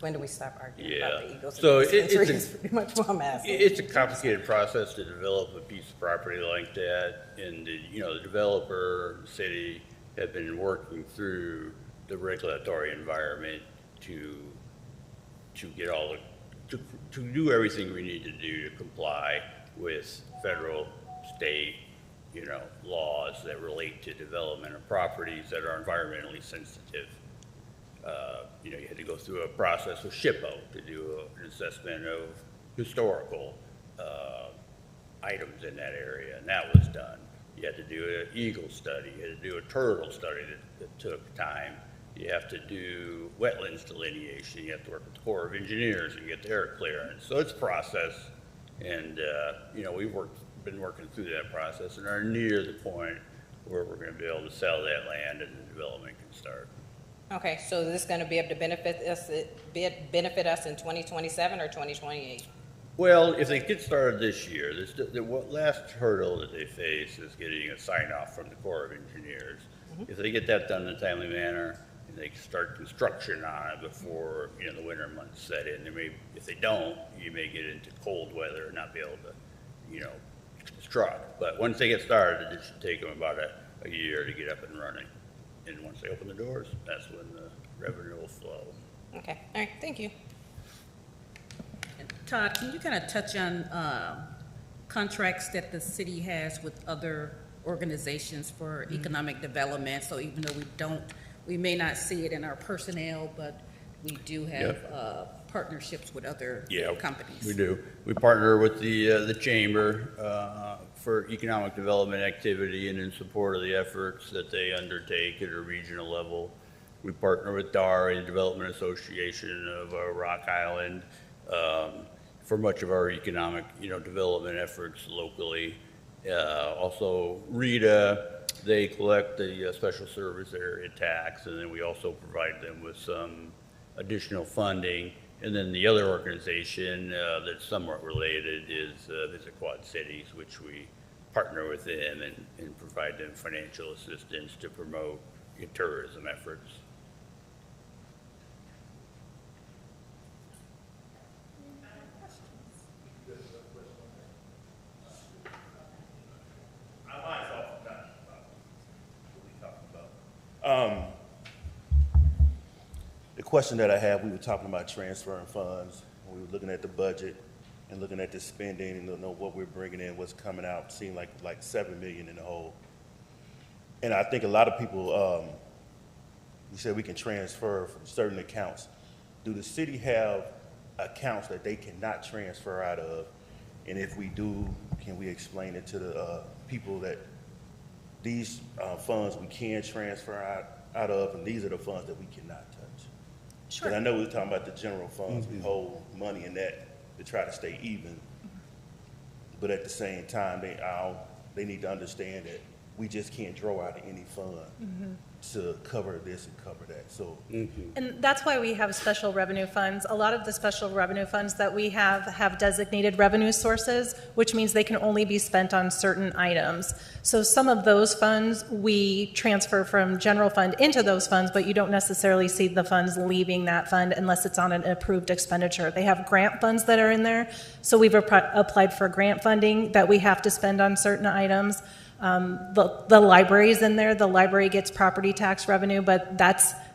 when do we stop arguing about the egos? So and the it's dispensary is pretty much what I'm asking. It's a complicated process to develop a piece of property like that, and the developer, the city, have been working through the regulatory environment to get all to do everything we need to do to comply with federal, state, laws that relate to development of properties that are environmentally sensitive. You had to go through a process with SHPO to do an assessment of historical items in that area, and that was done. You had to do an eagle study, you had to do a turtle study that took time. You have to do wetlands delineation, you have to work with the Corps of Engineers and get their clearance. So it's a process, and we've been working through that process and are near the point where we're going to be able to sell that land and the development can start. Okay, so is this going to be able to benefit us in 2027 or 2028? Well, if they get started this year, the last hurdle that they face is getting a sign-off from the Corps of Engineers. Mm-hmm. If they get that done in a timely manner, and they start construction on it before the winter months set in, if they don't, you may get into cold weather and not be able to, construct. But once they get started, it should take them about a year to get up and running. And once they open the doors, that's when the revenue will flow. Okay, all right, thank you. Todd, can you kind of touch on contracts that the city has with other organizations for economic development? So even though we may not see it in our personnel, but we do have partnerships with other companies. We do. We partner with the chamber for economic development activity and in support of the efforts that they undertake at a regional level. We partner with DAR, the Development Association of Rock Island, for much of our economic development efforts locally. Also, RETA, they collect the special service area tax, and then we also provide them with some additional funding. And then the other organization that's somewhat related is Visit Quad Cities, which we partner with them and provide them financial assistance to promote tourism efforts. The question that I have, we were talking about transferring funds. We were looking at the budget and looking at the spending and know what we're bringing in, what's coming out. Seemed like 7 million in the hole. And I think a lot of people, we said we can transfer from certain accounts. Do the city have accounts that they cannot transfer out of? And if we do, can we explain it to the people that these funds we can transfer out of, and these are the funds that we cannot touch? Sure. Because I know we're talking about the general funds, we hold money in that to try to stay even. But at the same time, they need to understand that we just can't draw out of any fund to cover this and cover that. So, And that's why we have special revenue funds. A lot of the special revenue funds that we have designated revenue sources, which means they can only be spent on certain items. So some of those funds we transfer from general fund into those funds, but you don't necessarily see the funds leaving that fund unless it's on an approved expenditure. They have grant funds that are in there. So we've applied for grant funding that we have to spend on certain items. The library's in there. The library gets property tax revenue, but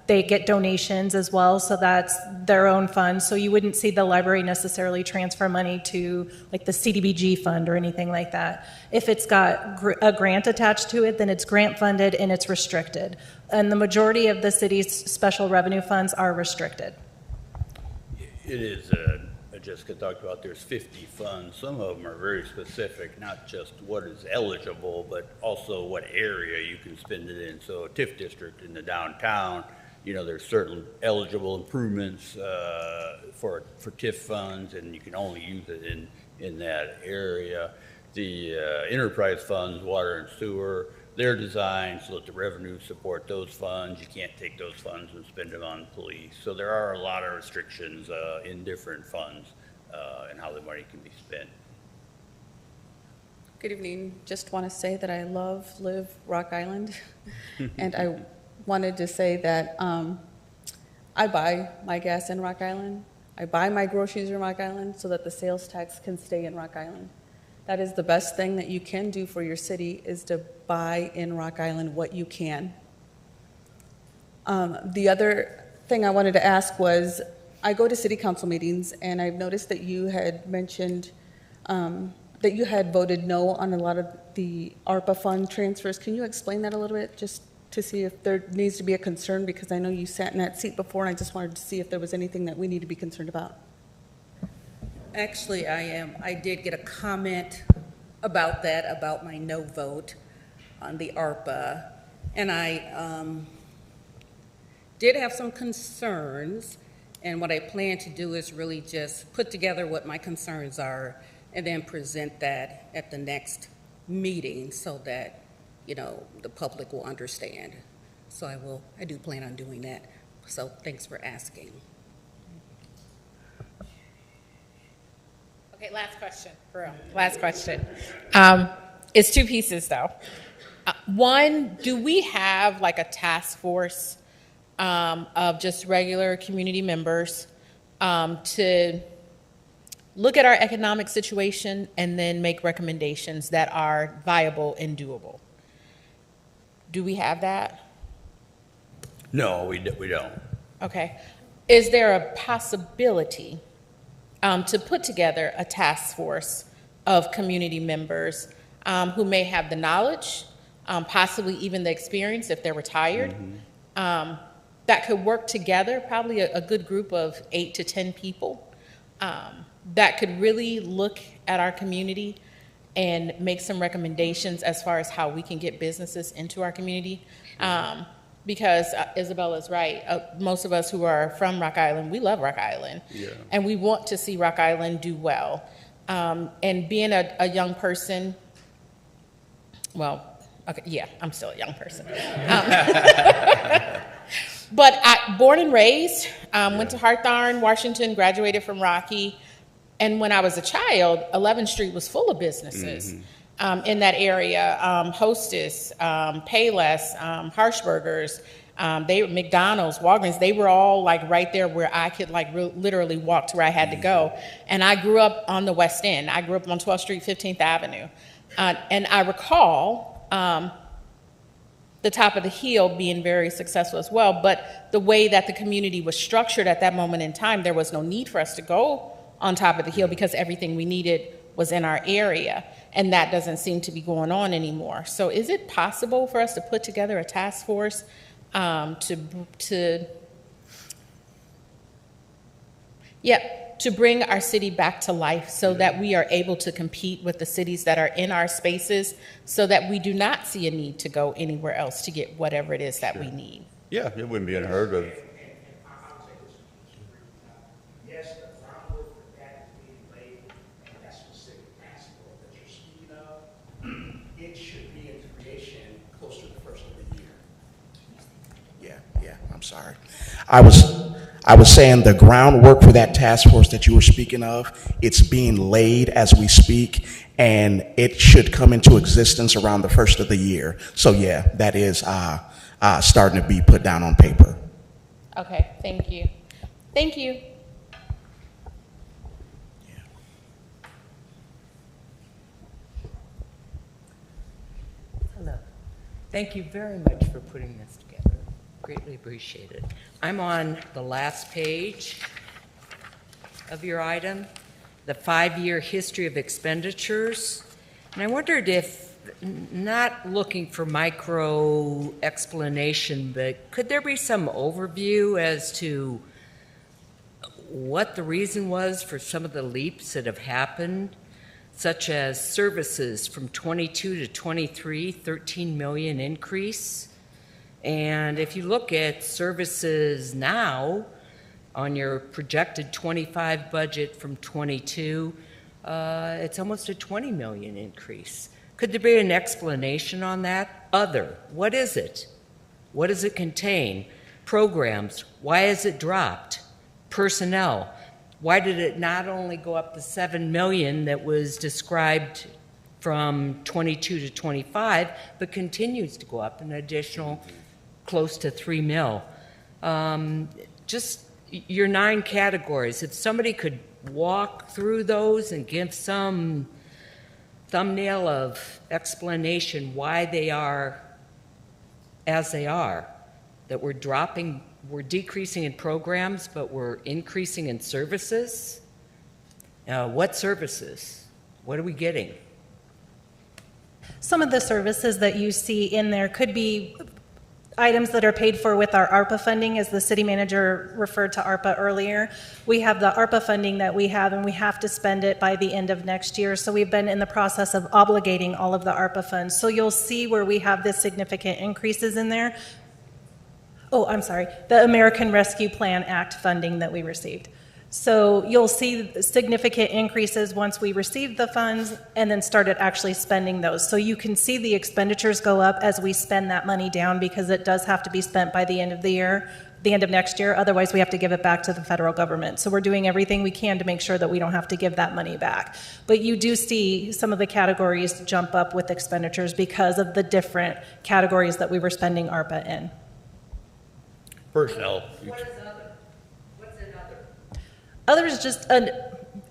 they get donations as well, so that's their own fund. So you wouldn't see the library necessarily transfer money to like the CDBG fund or anything like that. If it's got a grant attached to it, then it's grant funded and it's restricted. And the majority of the city's special revenue funds are restricted. It is, Jessica talked about there's 50 funds. Some of them are very specific, not just what is eligible, but also what area you can spend it in. So a TIF district in the downtown, there's certain eligible improvements for TIF funds, and you can only use it in that area. The enterprise funds, water and sewer, they're designed so that the revenue support those funds. You can't take those funds and spend them on police. So there are a lot of restrictions in different funds and how the money can be spent. Good evening. Just want to say that I live Rock Island, and I wanted to say that I buy my gas in Rock Island. I buy my groceries in Rock Island so that the sales tax can stay in Rock Island. That is the best thing that you can do for your city, is to buy in Rock Island what you can. The other thing I wanted to ask was, I go to city council meetings, and I've noticed that you had mentioned that you had voted no on a lot of the ARPA fund transfers. Can you explain that a little bit, just to see if there needs to be a concern? Because I know you sat in that seat before, and I just wanted to see if there was anything that we need to be concerned about. Actually, I did get a comment about that, about my no vote on the ARPA. And I did have some concerns. And what I plan to do is really just put together what my concerns are and then present that at the next meeting so that, the public will understand. So I do plan on doing that. So thanks for asking. Okay, last question, for real. Last question. It's two pieces, though. One, do we have like a task force of just regular community members to look at our economic situation and then make recommendations that are viable and doable? Do we have that? No, we don't. Okay. Is there a possibility to put together a task force of community members who may have the knowledge, possibly even the experience if they're retired, that could work together, probably a good group of 8 to 10 people, that could really look at our community and make some recommendations as far as how we can get businesses into our community. Because Isabella's right, most of us who are from Rock Island, we love Rock Island. Yeah. And And we want to see Rock Island do well. And being a young person, well, okay, yeah, I'm still a young person. But born and raised, went to Hawthorne, Washington, graduated from Rocky. And when I was a child, 11th Street was full of businesses in that area. Hostess, Payless, Harshburgers, McDonald's, Walgreens, they were all like right there where I could like literally walk to where I had to go. And I grew up on the West End. I grew up on 12th Street, 15th Avenue. And I recall the top of the hill being very successful as well. But the way that the community was structured at that moment in time, there was no need for us to go on top of the hill because everything we needed was in our area. And that doesn't seem to be going on anymore. So is it possible for us to put together a task force to bring our city back to life so that we are able to compete with the cities that are in our spaces so that we do not see a need to go anywhere else to get whatever it is that we need? Yeah, it wouldn't be unheard of. Yes, the groundwork for that is being laid, and that specific task force that you're speaking of, it should be in creation close to the first of the year. Yeah, I'm sorry. I was saying the groundwork for that task force that you were speaking of, it's being laid as we speak, and it should come into existence around the first of the year. So yeah, that is starting to be put down on paper. Okay, thank you. Thank you. Hello. Thank you very much for putting this together. Greatly appreciated. I'm on the last page of your item, the 5-year history of expenditures. And I wondered if, not looking for micro explanation, but could there be some overview as to what the reason was for some of the leaps that have happened, such as services from 22 to 23, 13 million increase? And if you look at services now on your projected 25 budget from 22, it's almost a 20 million increase. Could there be an explanation on that? Other, what is it? What does it contain? Programs, why is it dropped? Personnel, why did it not only go up to 7 million that was described from 22 to 25, but continues to go up an additional close to 3 mil. Just your 9 categories, if somebody could walk through those and give some thumbnail of explanation why they are as they are, that we're decreasing in programs, but we're increasing in services. What services? What are we getting? Some of the services that you see in there could be items that are paid for with our ARPA funding, as the city manager referred to ARPA earlier. We have the ARPA funding that we have, and we have to spend it by the end of next year. So we've been in the process of obligating all of the ARPA funds. So you'll see where we have this significant increases in there. Oh, I'm sorry, the American Rescue Plan Act funding that we received. So you'll see significant increases once we receive the funds and then started actually spending those. So you can see the expenditures go up as we spend that money down because it does have to be spent by the end of the year, the end of next year. Otherwise, we have to give it back to the federal government. So we're doing everything we can to make sure that we don't have to give that money back. But you do see some of the categories jump up with expenditures because of the different categories that we were spending ARPA in. Personnel. What is other? What's in other? Other is just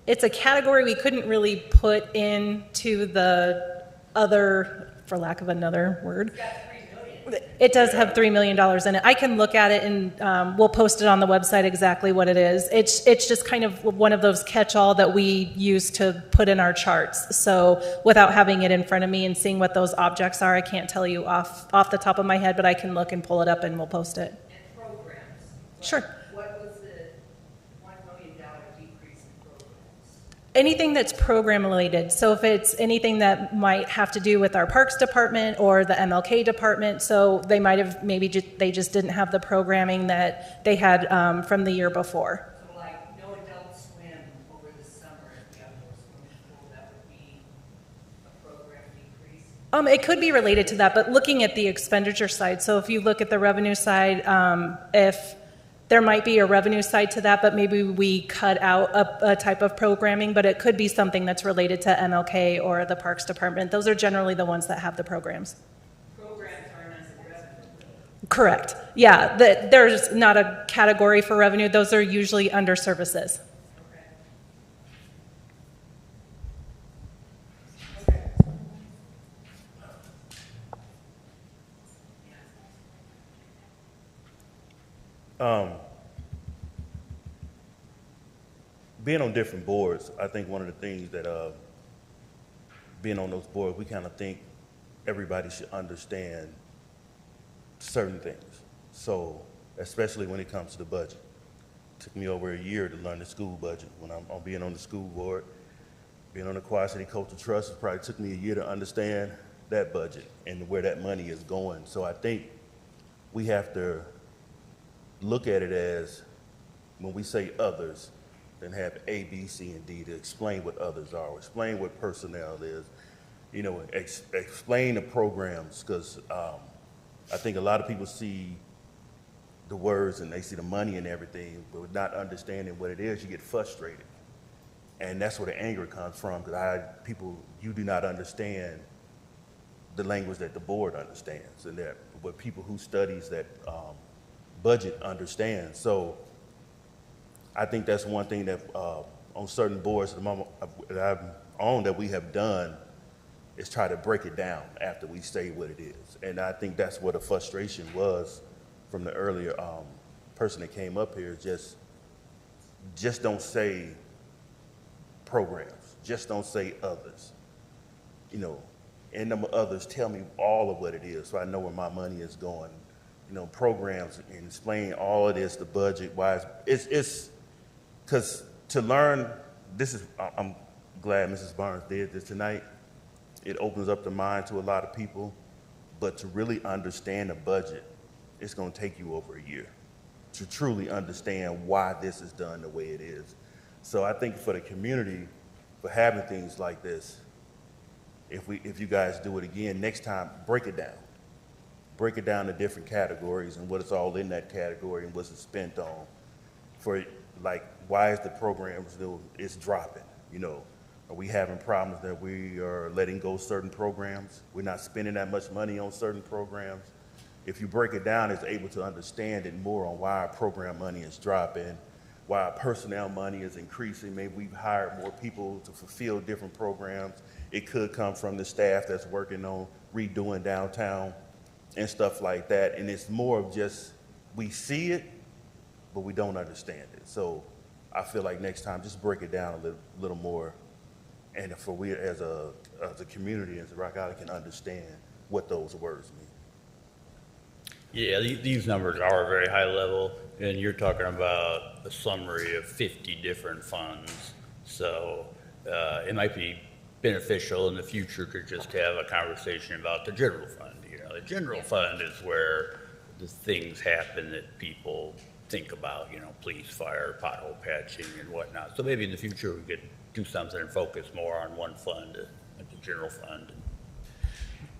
it's a category we couldn't really put into the other, for lack of another word. It does have $3 million in it. I can look at it and we'll post it on the website exactly what it is. It's just kind of one of those catch-all that we use to put in our charts. So without having it in front of me and seeing what those objects are, I can't tell you off the top of my head, but I can look and pull it up and we'll post it. Sure. What was the $1 million decrease in programs? Anything that's program related. So if it's anything that might have to do with our Parks Department or the MLK Department, so they might have they just didn't have the programming that they had from the year before. So like no Adult Swim over the summer at the outdoor swimming pool, that would be a program decrease? It could be related to that, but looking at the expenditure side. So if you look at the revenue side, if there might be a revenue side to that, but maybe we cut out a type of programming, but it could be something that's related to MLK or the Parks Department. Those are generally the ones that have the programs. Programs aren't as a revenue. Correct. Yeah, there's not a category for revenue. Those are usually under services. Being on different boards, I think one of the things that being on those boards, we kind of think everybody should understand certain things. So, especially when it comes to the budget. It took me over a year to learn the school budget. When I'm being on the school board, being on the Quad City Cultural Trust, it probably took me a year to understand that budget and where that money is going. So I think we have to look at it as, when we say others, then have A, B, C, and D to explain what others are, explain what personnel is, you know, explain the programs, because I think a lot of people see the words and they see the money and everything, but not understanding what it is, you get frustrated. And that's where the anger comes from, because you do not understand the language that the board understands, and that what people who studies that budget understand. So I think that's one thing that on certain boards that I've on that we have done is try to break it down after we say what it is. And I think that's what the frustration was from the earlier person that came up here. Just don't say programs. Just don't say others. You know, and them others tell me all of what it is, so I know where my money is going. You know, programs, and explain all of this, the budget, why it's because to learn, I'm glad Mrs. Barnes did this tonight. It opens up the mind to a lot of people, but to really understand the budget, it's going to take you over a year to truly understand why this is done the way it is. So I think for the community, for having things like this, if you guys do it again, next time, break it down. Break it down to different categories and what it's all in that category and what's it spent on. For, like, why is the program still, it's dropping, you know? Are we having problems that we are letting go certain programs? We're not spending that much money on certain programs. If you break it down, it's able to understand it more on why our program money is dropping, why our personnel money is increasing. Maybe we've hired more people to fulfill different programs. It could come from the staff that's working on redoing downtown and stuff like that. And it's more of just, we see it, but we don't understand it. So I feel like next time, just break it down a little more. And for we as a community, as Rock Island, can understand what those words mean. Yeah, these numbers are very high level, and you're talking about a summary of 50 different funds. So it might be beneficial in the future to just have a conversation about the general fund. You know, the general fund is where the things happen that people think about, you know, police, fire, pothole patching and whatnot. So maybe in the future we could do something and focus more on one fund, like the general fund.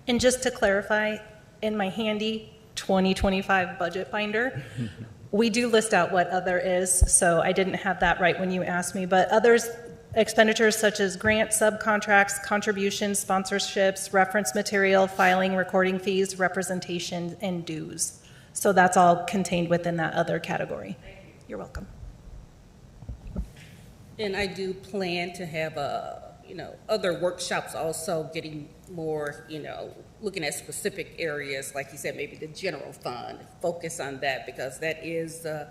And just to clarify, in my handy 2025 budget binder, we do list out what other is, so I didn't have that right when you asked me, but others, expenditures such as grants, subcontracts, contributions, sponsorships, reference material, filing, recording fees, representation, and dues. So that's all contained within that other category. You're welcome. And I do plan to have other workshops also, getting more, looking at specific areas, like you said, maybe the general fund, focus on that, because that is the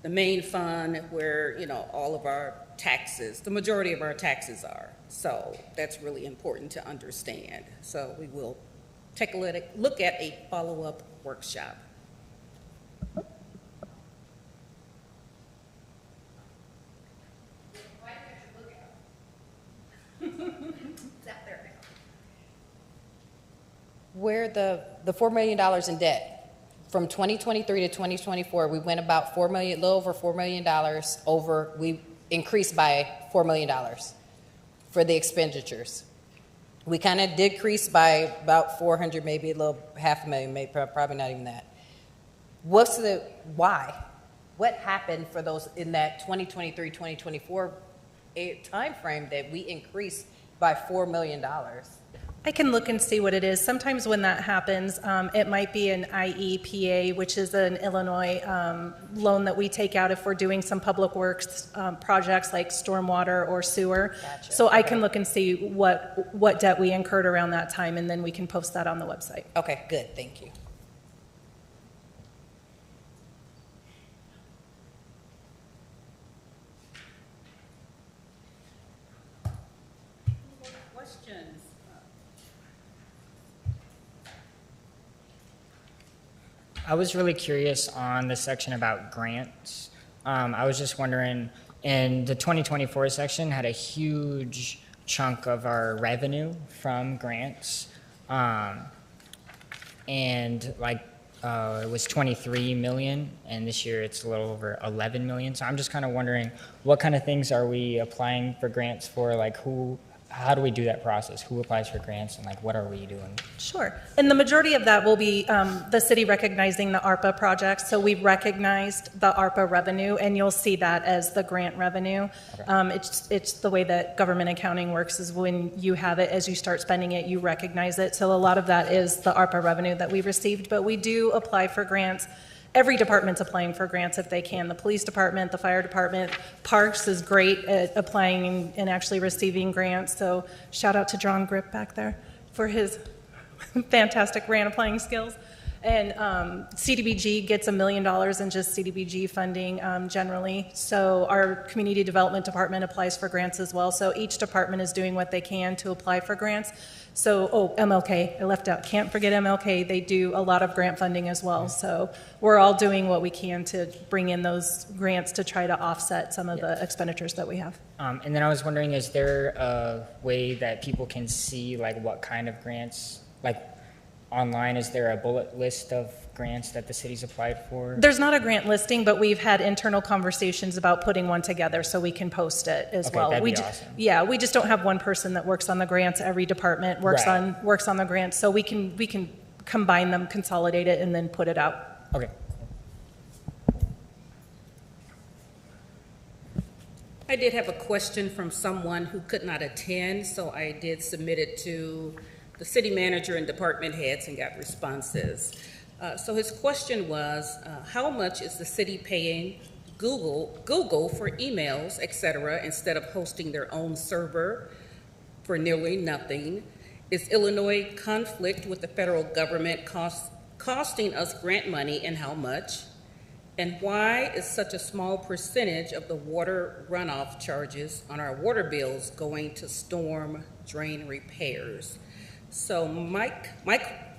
main fund where, all of our taxes, the majority of our taxes are. So that's really important to understand. So we will take a look at a follow-up workshop. Where the $4 million in debt, from 2023 to 2024, we went about $4 million, a little over $4 million over, we increased by $4 million for the expenditures. We kind of decreased by about 400, maybe a little $500,000, maybe probably not even that. Why? What happened for those in that 2023, 2024 time frame that we increased by $4 million? I can look and see what it is. Sometimes when that happens, it might be an IEPA, which is an Illinois loan that we take out if we're doing some public works projects like stormwater or sewer. Gotcha. So I can look and see what debt we incurred around that time, and then we can post that on the website. Okay, good, thank you. questions. I was really curious on the section about grants. I was just wondering, in the 2024 section had a huge chunk of our revenue from grants. And like it was 23 million, and this year it's a little over 11 million. So I'm just kind of wondering, what kind of things are we applying for grants for? Like how do we do that process? Who applies for grants, and like what are we doing? Sure. And the majority of that will be the city recognizing the ARPA projects. So we've recognized the ARPA revenue, and you'll see that as the grant revenue. Okay. It's the way that government accounting works is when you have it, as you start spending it, you recognize it. So a lot of that is the ARPA revenue that we received, but we do apply for grants. Every department's applying for grants if they can. The police department, the fire department, Parks is great at applying and actually receiving grants. So shout out to John Grip back there for his fantastic grant applying skills. And CDBG gets $1 million in just CDBG funding generally. So our community development department applies for grants as well. So each department is doing what they can to apply for grants. So, MLK, I left out. Can't forget MLK. They do a lot of grant funding as well. So we're all doing what we can to bring in those grants to try to offset some of the expenditures that we have. And then I was wondering, is there a way that people can see like what kind of grants, like online, is there a bullet list of grants that the city's applied for? There's not a grant listing, but we've had internal conversations about putting one together so we can post it as Okay, well. that'd be We awesome. Yeah, we just don't have one person that works on the grants. Every department works Right. on the grants, so we can combine them, consolidate it, and then put it out. Okay. I did have a question from someone who could not attend, so I did submit it to the city manager and department heads and got responses. So his question was, how much is the city paying Google for emails, et cetera, instead of hosting their own server for nearly nothing? Is Illinois conflict with the federal government costing us grant money, and how much? And why is such a small percentage of the water runoff charges on our water bills going to storm drain repairs? So Mike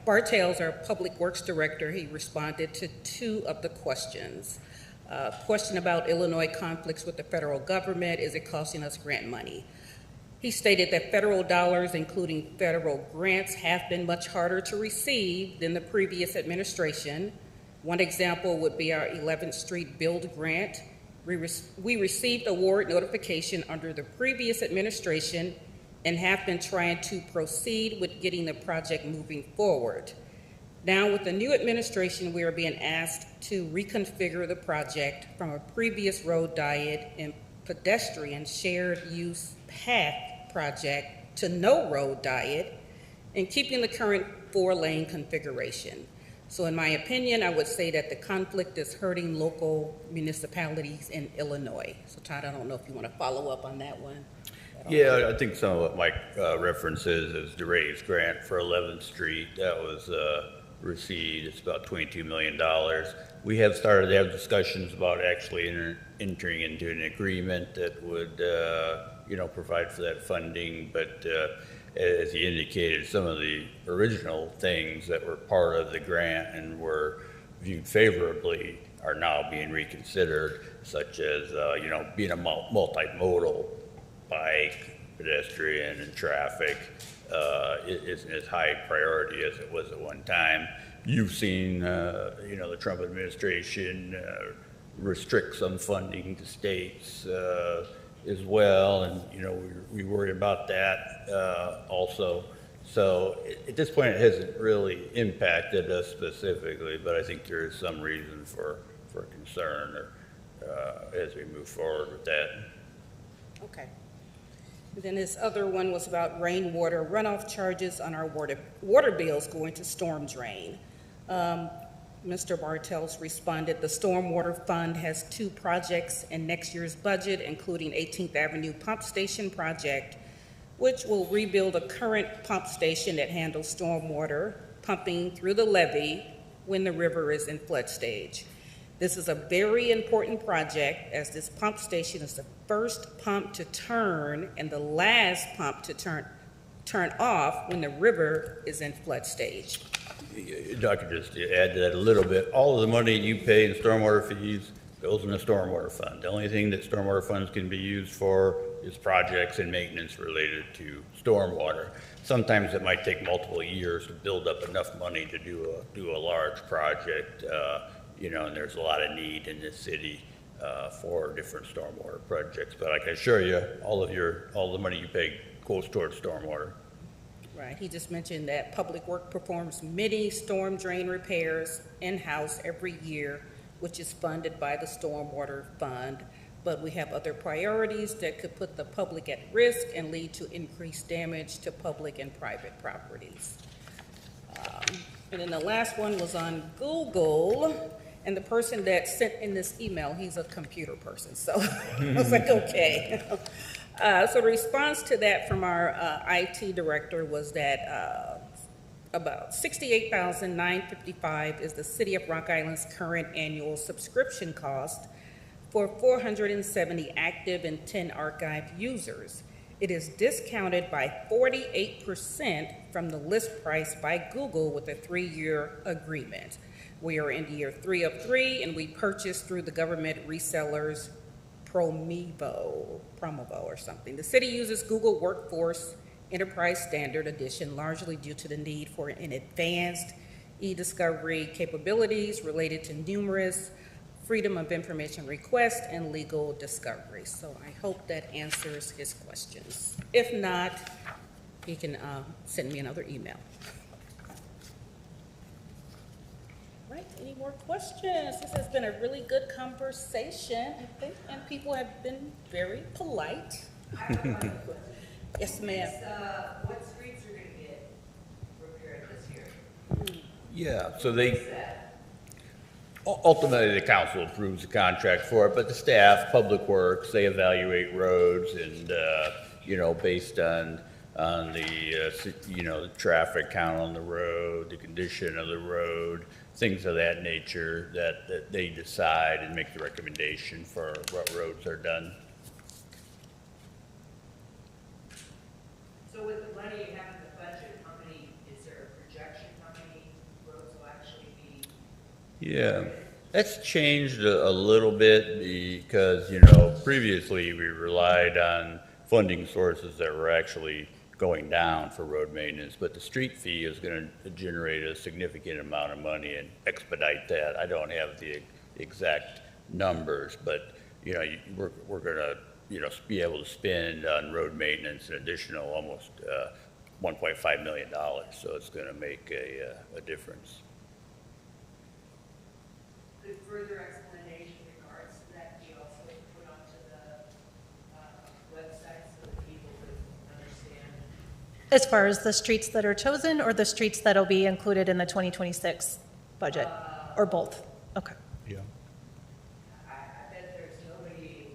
Bartels, our Public Works Director, he responded to two of the questions. Question about Illinois conflicts with the federal government, is it costing us grant money? He stated that federal dollars, including federal grants, have been much harder to receive than the previous administration. One example would be our 11th Street Build Grant. We received award notification under the previous administration and have been trying to proceed with getting the project moving forward. Now, with the new administration, we are being asked to reconfigure the project from a previous road diet and pedestrian shared use path project to no road diet and keeping the current 4-lane configuration. So in my opinion, I would say that the conflict is hurting local municipalities in Illinois. So Todd, I don't know if you want to follow up on that one. Yeah, I think some of what Mike references is the raised grant for 11th Street. That was received. It's about $22 million. We have started to have discussions about actually entering into an agreement that would, provide for that funding. But as he indicated, some of the original things that were part of the grant and were viewed favorably are now being reconsidered, such as, being a multimodal bike, pedestrian, and traffic isn't as high priority as it was at one time. You've seen, the Trump administration restrict some funding to states as well, and we worry about that also. So at this point, it hasn't really impacted us specifically, but I think there is some reason for concern as we move forward with that. Okay. And then his other one was about rainwater runoff charges on our water bills going to storm drain. Mr. Bartels responded, the Stormwater Fund has 2 projects in next year's budget, including 18th Avenue Pump Station Project, which will rebuild a current pump station that handles stormwater pumping through the levee when the river is in flood stage. This is a very important project, as this pump station is the first pump to turn and the last pump to turn off when the river is in flood stage. If I could just add to that a little bit, all of the money you pay in stormwater fees goes in the stormwater fund. The only thing that stormwater funds can be used for is projects and maintenance related to stormwater. Sometimes it might take multiple years to build up enough money to do a large project, and there's a lot of need in this city for different stormwater projects. But I can assure you, all the money you pay goes towards stormwater. Right, he just mentioned that Public Works performs many storm drain repairs in-house every year, which is funded by the Stormwater Fund. But we have other priorities that could put the public at risk and lead to increased damage to public and private properties. And then the last one was on Google, and the person that sent in this email, he's a computer person, so I was like, okay. So the response to that from our IT director was that about $68,955 is the City of Rock Island's current annual subscription cost for 470 active and 10 archive users. It is discounted by 48% from the list price by Google with a 3-year agreement. We are in year 3 of 3, and we purchased through the government resellers Promovo or something. The city uses Google Workforce Enterprise Standard Edition largely due to the need for an advanced e-discovery capabilities related to numerous freedom of information requests and legal discovery. So I hope that answers his questions. If not, he can send me another email. Right, any more questions? This has been a really good conversation, I think, and people have been very polite. Yes, ma'am. What streets are going to get repaired this year? Yeah, so ultimately the council approves the contract for it, but the staff, Public Works, they evaluate roads and, based on the traffic count on the road, the condition of the road, things of that nature, that they decide and make the recommendation for what roads are done. So with the money you have in the budget, is there a projection how many roads will actually be? Yeah, that's changed a little bit because, previously we relied on funding sources that were actually going down for road maintenance, but the street fee is going to generate a significant amount of money and expedite that. I don't have the exact numbers, but, we're going to, be able to spend on road maintenance an additional almost $1.5 million, so it's going to make a difference. Could further explanation in regards to that be also put onto the website so that people could understand? As far as the streets that are chosen or the streets that'll be included in the 2026 budget, or both? Okay. Yeah. I bet there's nobody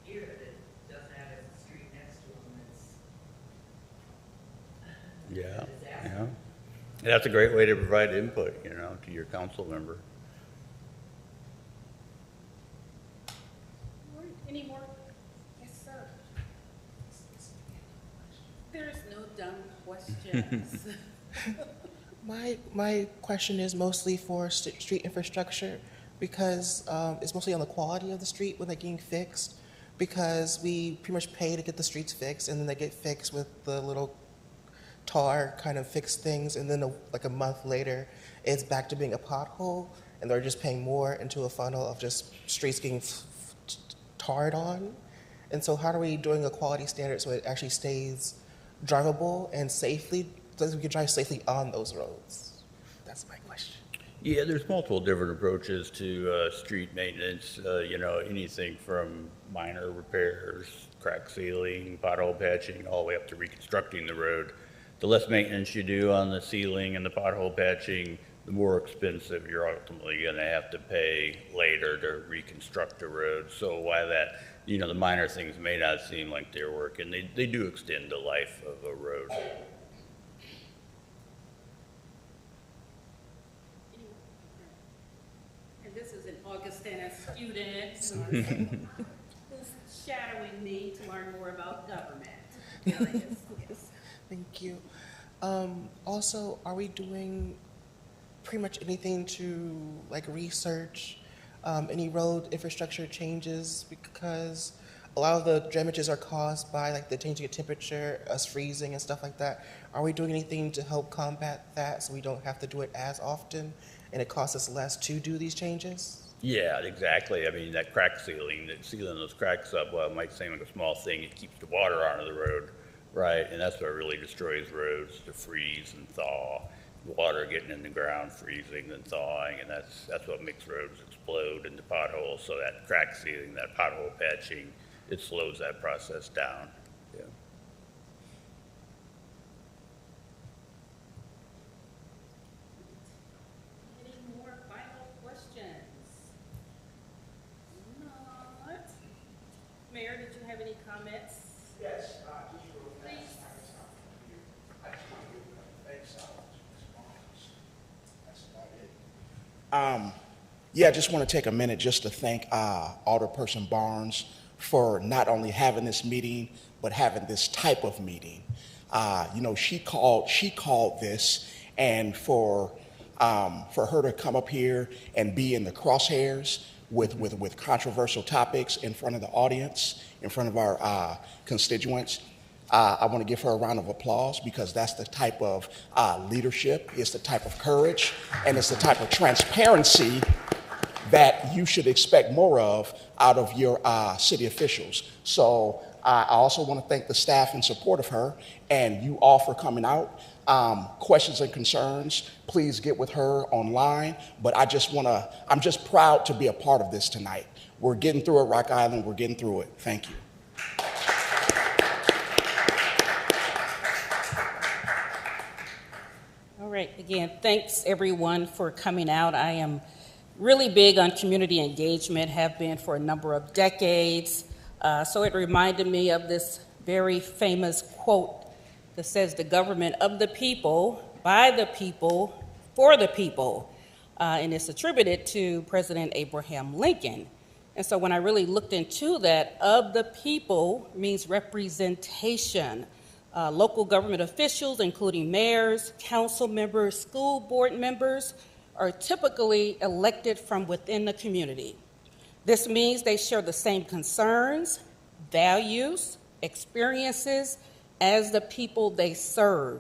here that doesn't have a street next to them that's a disaster. Yeah. That's a great way to provide input, to your council member. Any more? Yes, sir. There's no dumb questions. My question is mostly for street infrastructure because it's mostly on the quality of the street when they're getting fixed, because we pretty much pay to get the streets fixed and then they get fixed with the little tar kind of fixed things, and then like a month later it's back to being a pothole and they're just paying more into a funnel of just streets getting tarred on. And so how are we doing a quality standard so it actually stays drivable and safely, so that we can drive safely on those roads? That's my question. Yeah, there's multiple different approaches to street maintenance, anything from minor repairs, crack sealing, pothole patching, all the way up to reconstructing the road. The less maintenance you do on the sealing and the pothole patching, the more expensive you're ultimately going to have to pay later to reconstruct the road. So while that, the minor things may not seem like they're working, they do extend the life of a road. And this is an Augustana student who's shadowing me to learn more about government. Yes. Thank you. Also, are we doing pretty much anything to like research any road infrastructure changes? Because a lot of the damages are caused by like the changing of temperature, us freezing and stuff like that. Are we doing anything to help combat that so we don't have to do it as often and it costs us less to do these changes? Yeah, exactly. I mean, that crack sealing those cracks up, well, it might seem like a small thing, it keeps the water out of the road, right? And that's what really destroys roads, the freeze and thaw, water getting in the ground, freezing and thawing, and that's what makes roads explode into potholes. So that crack sealing, that pothole patching, it slows that process down. Yeah. Any more final questions? Not. Mayor, did you have any comments? Yes, just real fast. Please. I just want to give thanks out to Ms. Barnes. That's about it. Yeah, I just want to take a minute just to thank Alderperson Barnes for not only having this meeting, but having this type of meeting. She called this, and for her to come up here and be in the crosshairs with controversial topics in front of the audience, in front of our constituents, I want to give her a round of applause because that's the type of leadership, it's the type of courage, and it's the type of transparency that you should expect more of out of your city officials. So I also want to thank the staff in support of her and you all for coming out. Questions and concerns, please get with her online. But I'm just proud to be a part of this tonight. We're getting through it, Rock Island, we're getting through it. Thank you. All right, again, thanks everyone for coming out. I am really big on community engagement, have been for a number of decades. So it reminded me of this very famous quote that says, "The government of the people, by the people, for the people." And it's attributed to President Abraham Lincoln. And so when I really looked into that, of the people means representation. Local government officials, including mayors, council members, school board members, are typically elected from within the community. This means they share the same concerns, values, experiences as the people they serve.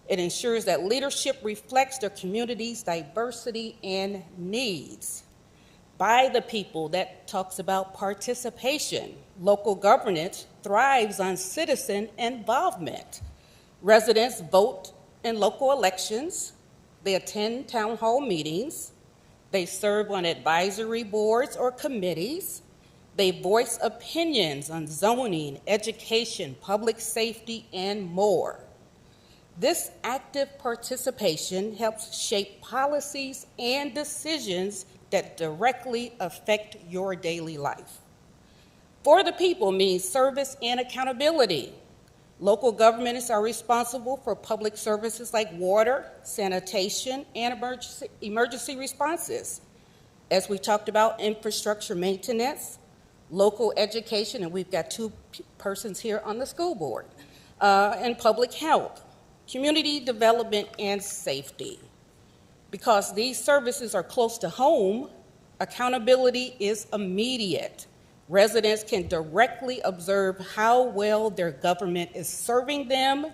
It ensures that leadership reflects their community's diversity and needs. By the people, that talks about participation. Local governance thrives on citizen involvement. Residents vote in local elections. They attend town hall meetings. They serve on advisory boards or committees. They voice opinions on zoning, education, public safety, and more. This active participation helps shape policies and decisions that directly affect your daily life. For the people means service and accountability. Local governments are responsible for public services like water, sanitation, and emergency responses. As we talked about, infrastructure maintenance, local education, and we've got two persons here on the school board, and public health, community development, and safety. Because these services are close to home, accountability is immediate. Residents can directly observe how well their government is serving them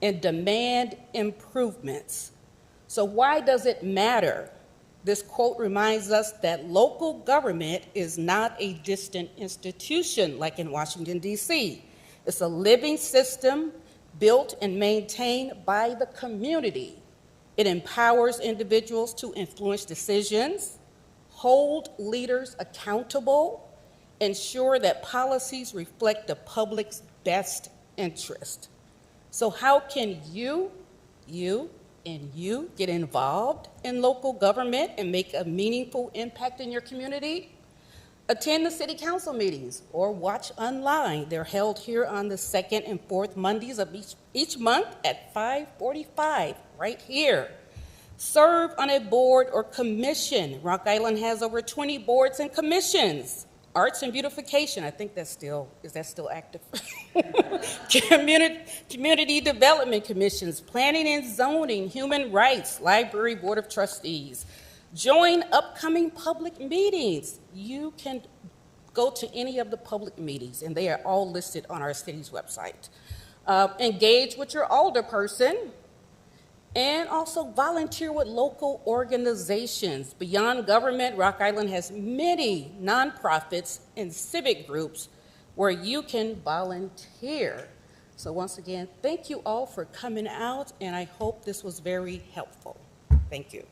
and demand improvements. So why does it matter? This quote reminds us that local government is not a distant institution like in Washington, D.C. It's a living system built and maintained by the community. It empowers individuals to influence decisions, hold leaders accountable, ensure that policies reflect the public's best interest. So how can you get involved in local government and make a meaningful impact in your community? Attend the city council meetings or watch online. They're held here on the second and fourth Mondays of each month at 5:45, right here. Serve on a board or commission. Rock Island has over 20 boards and commissions. Arts and beautification, I think is that still active? Community development commissions, planning and zoning, human rights, library board of trustees. Join upcoming public meetings. You can go to any of the public meetings, and they are all listed on our city's website. Engage with your alderperson, and also volunteer with local organizations. Beyond government, Rock Island has many nonprofits and civic groups where you can volunteer. So once again, thank you all for coming out, and I hope this was very helpful. Thank you.